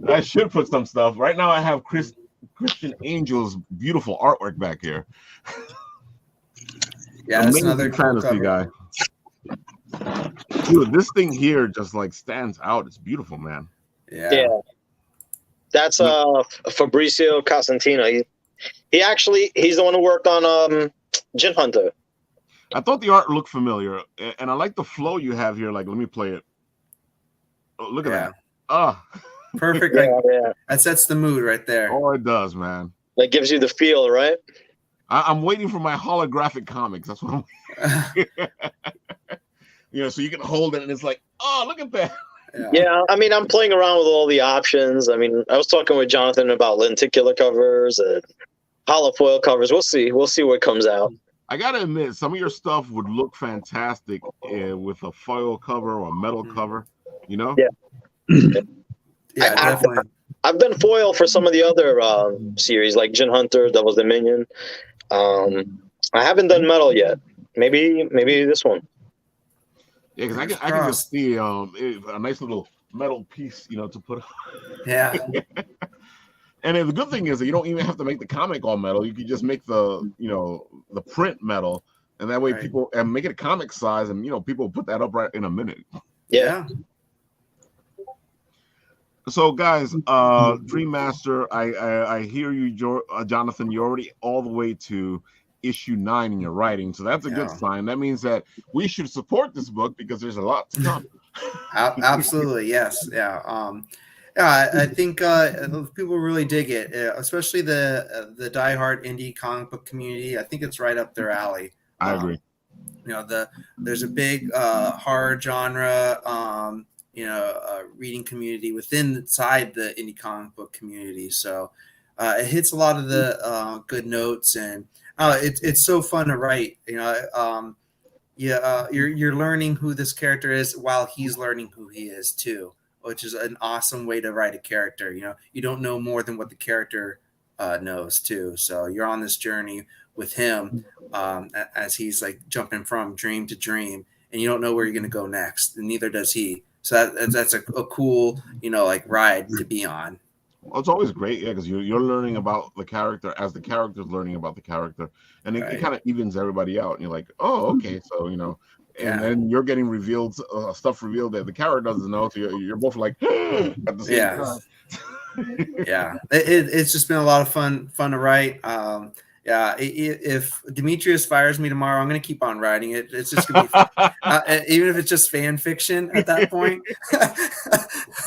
I should put some stuff. Right now, I have Christian Angel's beautiful artwork back here. Yeah, that's another fantasy guy. Dude, this thing here just like stands out. It's beautiful, man. Yeah. That's Fabrizio Costantino. He's the one who worked on Gin Hunter. I thought the art looked familiar, and I like the flow you have here. Like, let me play it. Oh, look at that. Ah, perfect. That sets the mood right there. Oh, it does, man. That gives you the feel, right? I'm waiting for my holographic comics. That's what I'm. So you can hold it, and it's like, oh, look at that. Yeah, I mean, I'm playing around with all the options. I mean, I was talking with Jonathan about lenticular covers and holofoil covers. We'll see what comes out. I gotta admit, some of your stuff would look fantastic with a foil cover or a metal cover. Yeah. Definitely. I've done foil for some of the other series, like Gin Hunter, Devil's Dominion. I haven't done metal yet. Maybe this one. Yeah, because I can just see a nice little metal piece, to put. Yeah. And the good thing is that you don't even have to make the comic all metal. You can just make the print metal, and that way people and make it a comic size, and people put that up right in a minute. Yeah. So guys, Dream Master, I hear you, Jonathan. You're already all the way to issue 9 in your writing, so that's a good sign. That means that we should support this book because there's a lot to come. Absolutely, yes, I think people really dig it, especially the diehard indie comic book community. I think it's right up their alley. I agree. There's a big horror genre, reading community inside the indie comic book community. So it hits a lot of the good notes, and it's so fun to write. You're learning who this character is while he's learning who he is too, which is an awesome way to write a character. You don't know more than what the character knows too. So you're on this journey with him as he's like jumping from dream to dream, and you don't know where you're going to go next, and neither does he. So that's a cool, ride to be on. Well, it's always great, because you're learning about the character as the character's learning about the character, and it kind of evens everybody out. And you're like, oh, okay, so and then you're getting revealed stuff revealed that the character doesn't know. So you're both like at the same time. It's just been a lot of fun to write. If Dimitrios fires me tomorrow, I'm going to keep on writing it. It's just going to be fun. Even if it's just fan fiction at that point.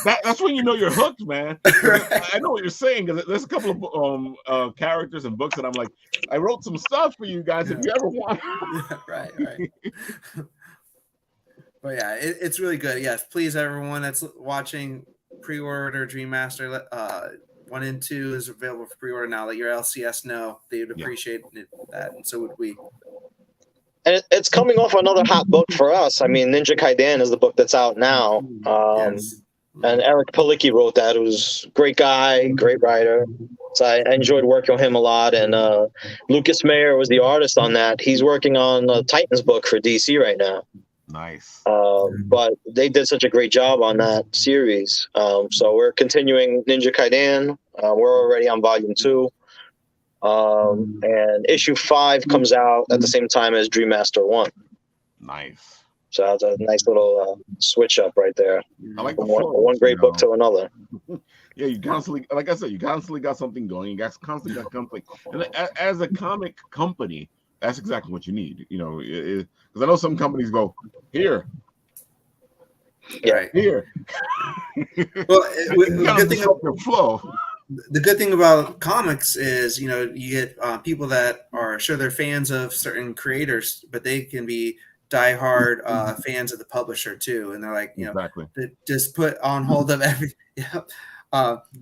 That's when you know you're hooked, man. I know what you're saying, because there's a couple of characters and books that I'm like, I wrote some stuff for you guys if you ever want. Right. But it's really good. Yes, please, everyone that's watching, pre-order Dream Master. 1 and 2 is available for pre-order now. Let your LCS know. They would appreciate that, and so would we. And it's coming off another hot book for us. I mean, Ninja Kaiden is the book that's out now. And Eric Palicki wrote that. It was a great guy, great writer. So I enjoyed working with him a lot. And Lucas Mayer was the artist on that. He's working on a Titans book for DC right now. Nice. But they did such a great job on that series. So we're continuing Ninja Kaiden. We're already on volume 2. And issue 5 comes out at the same time as Dream Master 1. Nice. So that's a nice little switch up right there. I like from one great book to another. Yeah, you constantly, like I said, you constantly got something going. You guys constantly got something. And as a comic company, that's exactly what you need. Because I know some companies go here. Yeah, here. Well, the good thing about the flow. The good thing about comics is, you get people that are sure they're fans of certain creators, but they can be diehard fans of the publisher too, and they're like, exactly. Just put on hold of everything.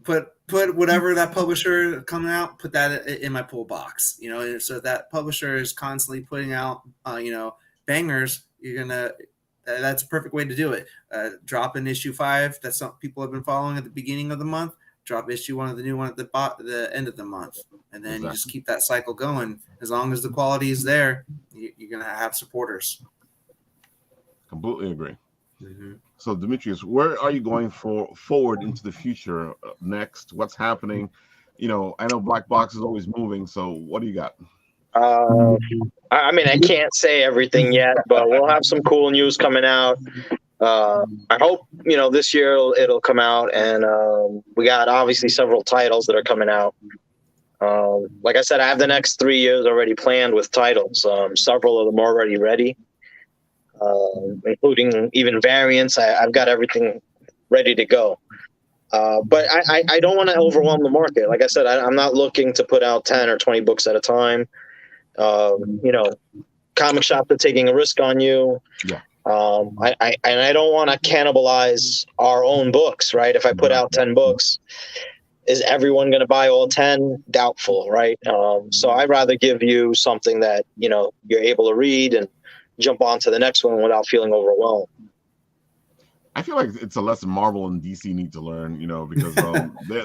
Put whatever that publisher coming out, put that in my pull box. So that publisher is constantly putting out, bangers. That's a perfect way to do it. Drop in issue 5. That's something people have been following at the beginning of the month. Drop issue 1 of the new one at the end of the month, and then you just keep that cycle going. As long as the quality is there, you're gonna have supporters. Completely agree. Mm-hmm. So, Dimitrios, where are you going forward into the future next? What's happening? I know BlackBox is always moving. So, what do you got? I mean, I can't say everything yet, but we'll have some cool news coming out. I hope this year it'll come out, and we got obviously several titles that are coming out. Like I said, I have the next 3 years already planned with titles. Several of them already ready, including even variants. I've got everything ready to go. But I don't want to overwhelm the market. Like I said, I'm not looking to put out 10 or 20 books at a time. Comic shops are taking a risk on you. Yeah. I don't want to cannibalize our own books, right? If I put out 10 books, is everyone going to buy all 10? Doubtful, right? So I'd rather give you something that, you're able to read and jump on to the next one without feeling overwhelmed. I feel like it's a lesson Marvel and DC need to learn, because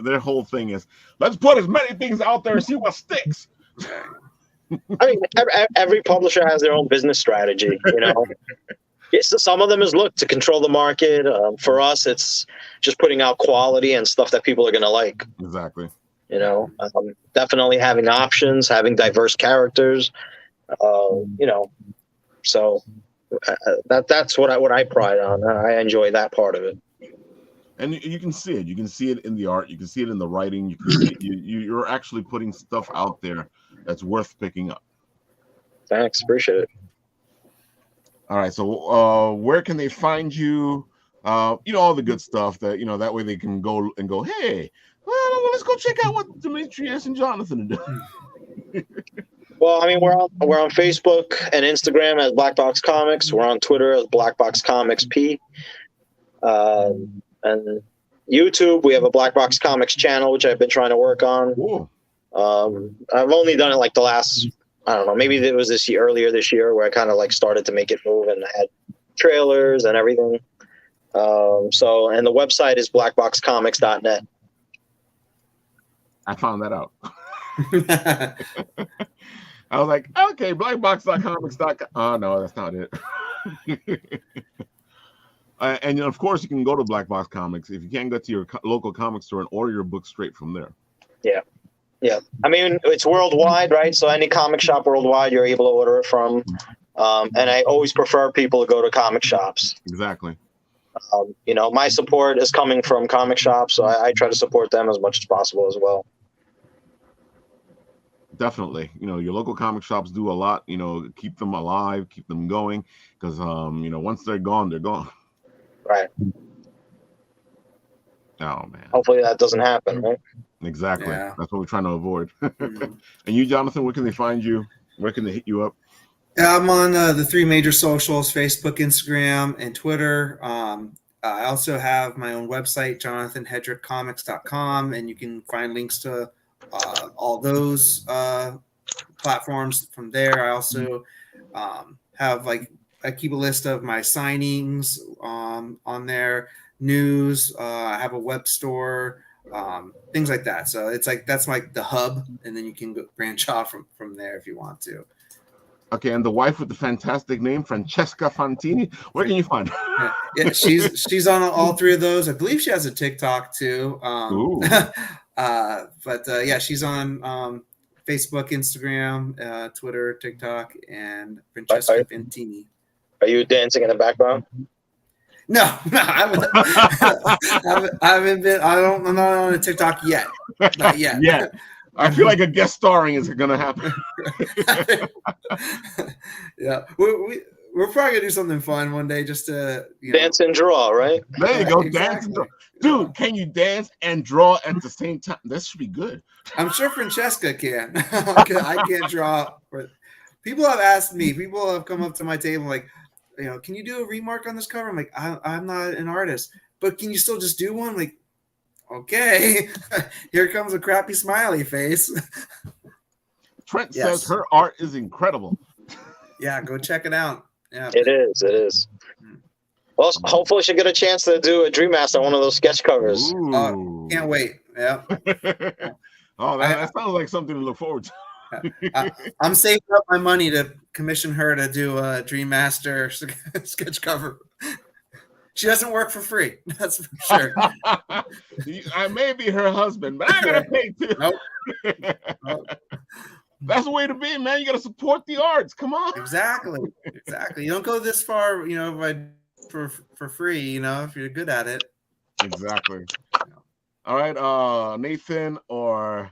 their whole thing is, let's put as many things out there and see what sticks. I mean, every publisher has their own business strategy, Some of them is to control the market. For us, it's just putting out quality and stuff that people are going to like. Exactly. Definitely having options, having diverse characters. So that's what I pride on. I enjoy that part of it. And you can see it. You can see it in the art. You can see it in the writing. You can see it. You're actually putting stuff out there that's worth picking up. Thanks, appreciate it. All right, so where can they find you? All the good stuff that that way they can go, hey, well, let's go check out what Dimitrios and Jonathan are doing. Well, I mean, we're on Facebook and Instagram as BlackBox Comics. We're on Twitter as BlackBox Comics P. And YouTube, we have a BlackBox Comics channel, which I've been trying to work on. Cool. I've only done it like the last, I don't know, maybe it was earlier this year where I kind of started to make it move, and I had trailers and everything. And the website is blackboxcomics.net. I found that out. I was like, okay, blackbox.comics.com. Oh, no, that's not it. And of course, you can go to Black Box Comics if you can't get to your local comic store and order your book straight from there. Yeah. Yeah. I mean, it's worldwide, right? So any comic shop worldwide, you're able to order it from. And I always prefer people to go to comic shops. Exactly. My support is coming from comic shops, so I try to support them as much as possible as well. Definitely. Your local comic shops do a lot, keep them alive, keep them going, because, once they're gone, they're gone. Right. Oh, man. Hopefully that doesn't happen, right? Exactly. Yeah. That's what we're trying to avoid. And you, Jonathan, where can they find you? Where can they hit you up? I'm on the 3 major socials: Facebook, Instagram, and Twitter. I also have my own website, jonathanhedrickcomics.com, and you can find links to all those platforms from there. I also have I keep a list of my signings on there, news. I have a web store, things like that. So it's that's the hub, and then you can go branch off from there if you want to. Okay, and the wife with the fantastic name, Francesca Fantini. Where can you find her? Yeah, she's on all 3 of those. I believe she has a TikTok too. Yeah, she's on Facebook, Instagram, Twitter, TikTok, and Francesca Fantini. Are you dancing in the background? No, I haven't been. I'm not on a TikTok yet. Not yet. Yeah. I feel like a guest starring is going to happen. Yeah, we're probably gonna do something fun one day, just to dance and draw, right? There you go, exactly. Dance and draw. Dude, can you dance and draw at the same time? This should be good. I'm sure Francesca can. I can't draw. People have asked me. People have come up to my table like, can you do a remark on this cover? I'm like, I'm not an artist, but can you still just do one? Like, okay, here comes a crappy smiley face. Trent says her art is incredible. Yeah, go check it out. Yeah, it is. Well, hopefully she'll get a chance to do a Dream Master, one of those sketch covers. Can't wait. Yeah. That sounds like something to look forward to. I'm saving up my money to commission her to do a Dream Master sketch cover. She doesn't work for free. That's for sure. I may be her husband, but I'm gonna pay too. Nope. That's the way to be, man. You got to support the arts. Come on. Exactly. You don't go this far, by for free, you know, if you're good at it. Exactly. All right, Nathan or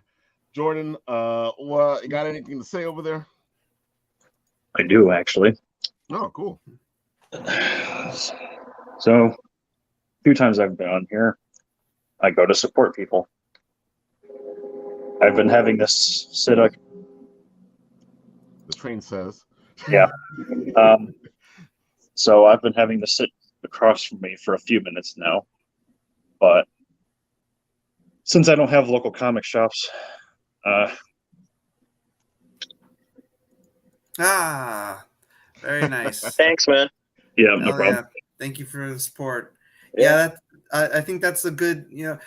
Jordan, what you got anything to say over there? I do, actually. Oh, cool. So, a few times I've been on here, I go to support people. I've been having this sit up. The train says. Yeah. So I've been having to sit across from me for a few minutes now. But since I don't have local comic shops, very nice. Thanks, man. yeah, no problem. Yeah. Thank you for the support. Yeah. I think that's a good, you know,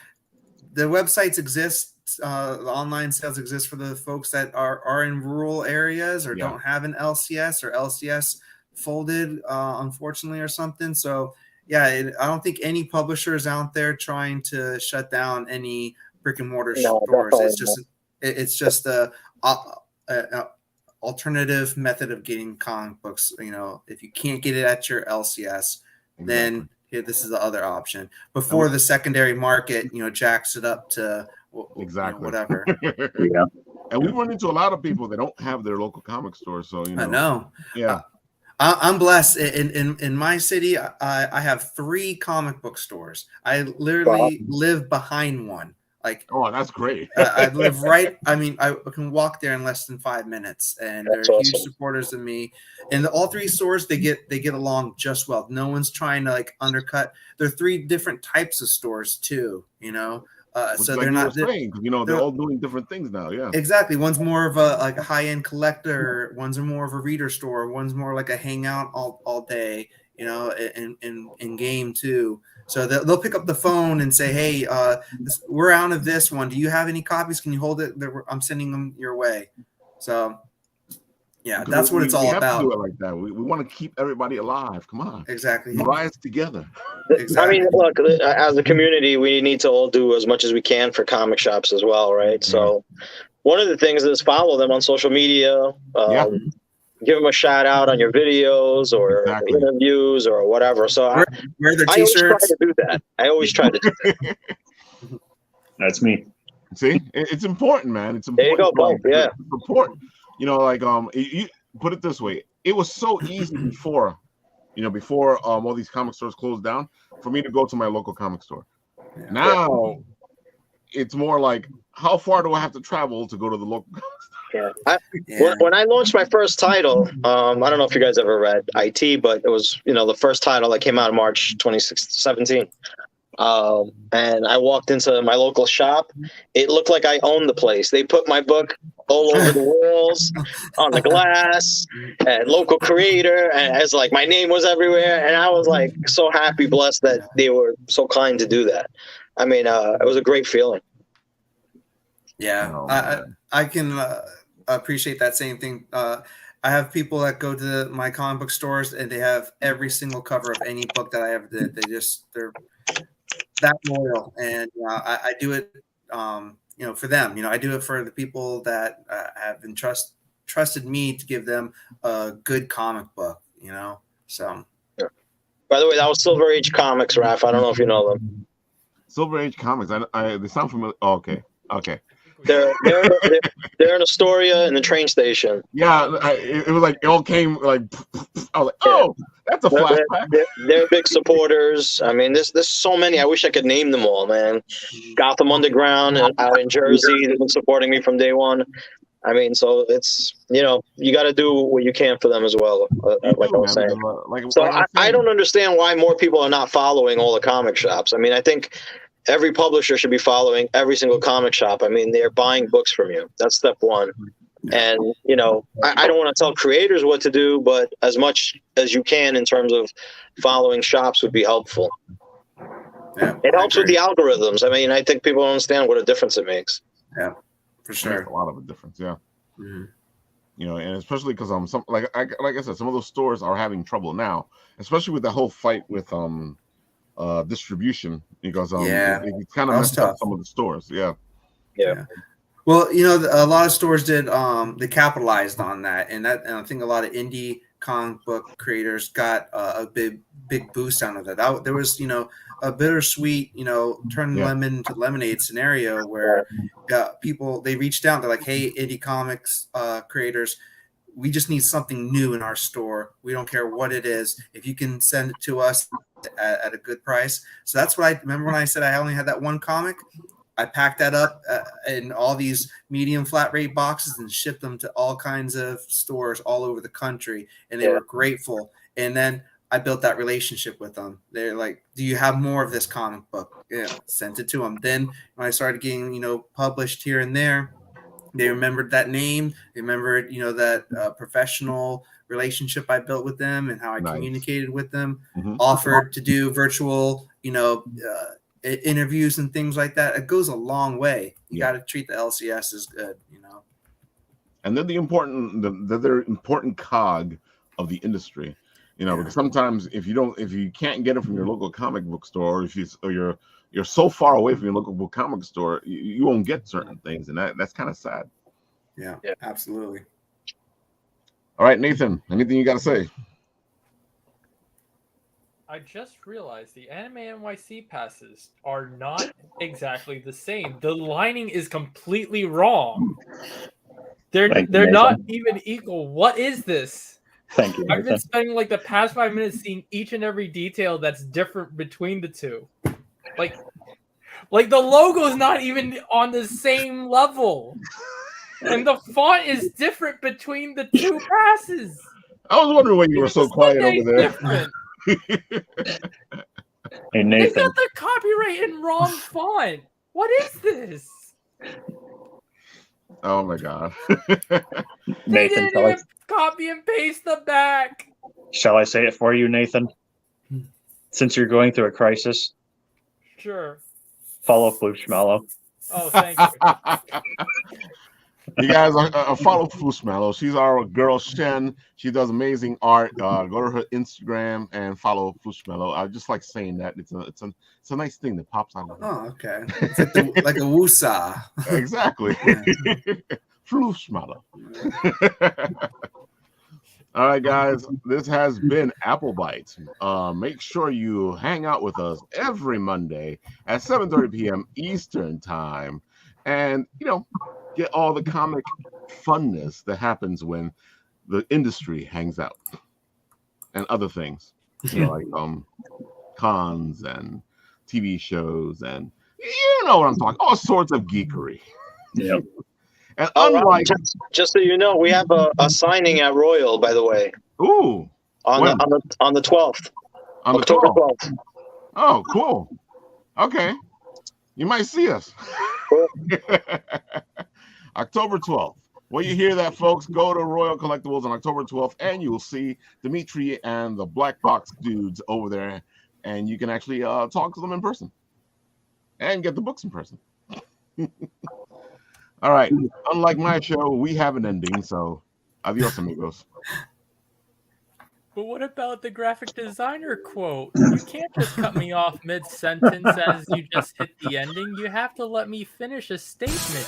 the websites exist, the online sales exist for the folks that are in rural areas or don't have an LCS or LCS folded, unfortunately, or something. So yeah, I don't think any publishers out there trying to shut down any brick and mortar stores. It's just a alternative method of getting comic books. You know, if you can't get it at your LCS, then this is the other option before the secondary market, you know, jacks it up to exactly, you know, whatever. Yeah. And we run into a lot of people that don't have their local comic store. So, you know, I know. Yeah. I'm blessed. In my city, I have 3 comic book stores. I literally live behind one. Like, oh, that's great. I live right. I mean, I can walk there in less than 5 minutes, and That's they're awesome. huge supporters of me. And all 3 stores, they get along just well. No one's trying to like undercut. They're 3 different types of stores too. You know, so like they're not. Saying, you know, they're all doing different things now. Yeah, exactly. One's more of a high end collector. One's more of a reader store. One's more like a hangout all day. You know, in game too. So they'll pick up the phone and say, "Hey, we're out of this one. Do you have any copies? Can you hold it? I'm sending them your way." So, yeah, that's what it's all about. To do it like that. We want to keep everybody alive. Come on, exactly. We rise together. Exactly. I mean, look, as a community, we need to all do as much as we can for comic shops as well, right? So, one of the things is follow them on social media. Give them a shout out on your videos or interviews or whatever. So wear their I always try t-shirts. to do that. I always try to do that. That's me. See, it's important, man. It's important. There you go, both. Yeah. Support. You know, like you put it this way. It was so easy before, you know, before all these comic stores closed down, for me to go to my local comic store. Yeah. Now, it's more like, how far do I have to travel to go to the local comic store? When I launched my first title, I don't know if you guys ever read IT, but it was, you know, the first title that came out in March 2017. And I walked into my local shop. It looked like I owned the place. They put my book all over the walls, on the glass, and local creator, and as like my name was everywhere. And I was like so happy, blessed that they were so kind to do that. I mean, it was a great feeling. Yeah, I can appreciate that same thing. I have people that go to my comic book stores and they have every single cover of any book that I ever did. They're that loyal, and I do it, you know, for them. You know, I do it for the people that have trusted me to give them a good comic book. You know, so. By the way, that was Silver Age Comics, Raph. I don't know if you know them. Silver Age Comics. They sound familiar. Oh, okay. They're in Astoria in the train station. Yeah, it was like it all came like I was like, oh, that's a flashback. They're big supporters. I mean, there's so many. I wish I could name them all, man. Gotham Underground out in Jersey, they've been supporting me from day one. I mean, so it's, you know, you got to do what you can for them as well. Like I was saying. I don't understand why more people are not following all the comic shops. I mean, I think every publisher should be following every single comic shop. I mean, they're buying books from you. That's step one. And, you know, I don't want to tell creators what to do, but as much as you can in terms of following shops would be helpful. Yeah, it helps with the algorithms. I mean, I think people don't understand what a difference it makes. Yeah, for sure. It makes a lot of a difference. Yeah. Mm-hmm. You know, and especially because some like I said, some of those stores are having trouble now, especially with the whole fight with distribution, because it kind of messed up some of the stores. Yeah. Well, you know, a lot of stores did they capitalized on that, and I think a lot of indie comic book creators got a big boost out of that. There was, a bittersweet, turn lemon into lemonade scenario where people, they reached out. They're like, hey, indie comics creators, we just need something new in our store. We don't care what it is. If you can send it to us at a good price. So that's what I remember when I said I only had that one comic. I packed that up in all these medium flat rate boxes and shipped them to all kinds of stores all over the country. And they were grateful. And then I built that relationship with them. They're like, do you have more of this comic book? Yeah, sent it to them. Then when I started getting, published here and there, they remembered that name. They remembered, that professional relationship I built with them and how I communicated with them. Offered to do virtual, interviews and things like that. It goes a long way. You got to treat the LCS as good, And they're they're important cog of the industry, because sometimes if you can't get it from your local comic book store, or you're so far away from your local comic store, you won't get certain things, and that's kind of sad. Yeah, absolutely. All right, Nathan, anything you got to say? I just realized the Anime NYC passes are not exactly the same. The lining is completely wrong. They're not even equal. What is this? Thank you, Nathan. I've been spending like the past 5 minutes seeing each and every detail that's different between the two. Like the logo is not even on the same level. And the font is different between the two passes. I was wondering when you were so quiet over there. Different. Hey, Nathan. They got the copyright in wrong font. What is this? Oh my god. They didn't even copy and paste the back. Shall I say it for you, Nathan? Since you're going through a crisis, Sure. follow Flooshmallow. Oh, thank you. You guys follow Flooshmallow. She's our girl Shen. She does amazing art. Go to her Instagram and follow Flooshmallow. I just like saying that. It's a nice thing that pops out of her. Oh, okay. It's like a woosah. Exactly. Flooshmallow. All right, guys. This has been Apple Bites. Make sure you hang out with us every Monday at 7:30 p.m. Eastern Time, and get all the comic funness that happens when the industry hangs out and other things, like cons and TV shows, and you know what I'm talking, all sorts of geekery. Yeah. And unlike, just so you know, we have a signing at Royal, by the way. Ooh, on the 12th, on October the 12th. Oh, cool. Okay, you might see us. October 12th. Well, you hear that, folks. Go to Royal Collectibles on October 12th, and you'll see Dimitri and the BlackBox dudes over there, and you can actually talk to them in person and get the books in person. All right. Unlike my show, we have an ending, so adios, amigos. But what about the graphic designer quote? You can't just cut me off mid-sentence as you just hit the ending. You have to let me finish a statement.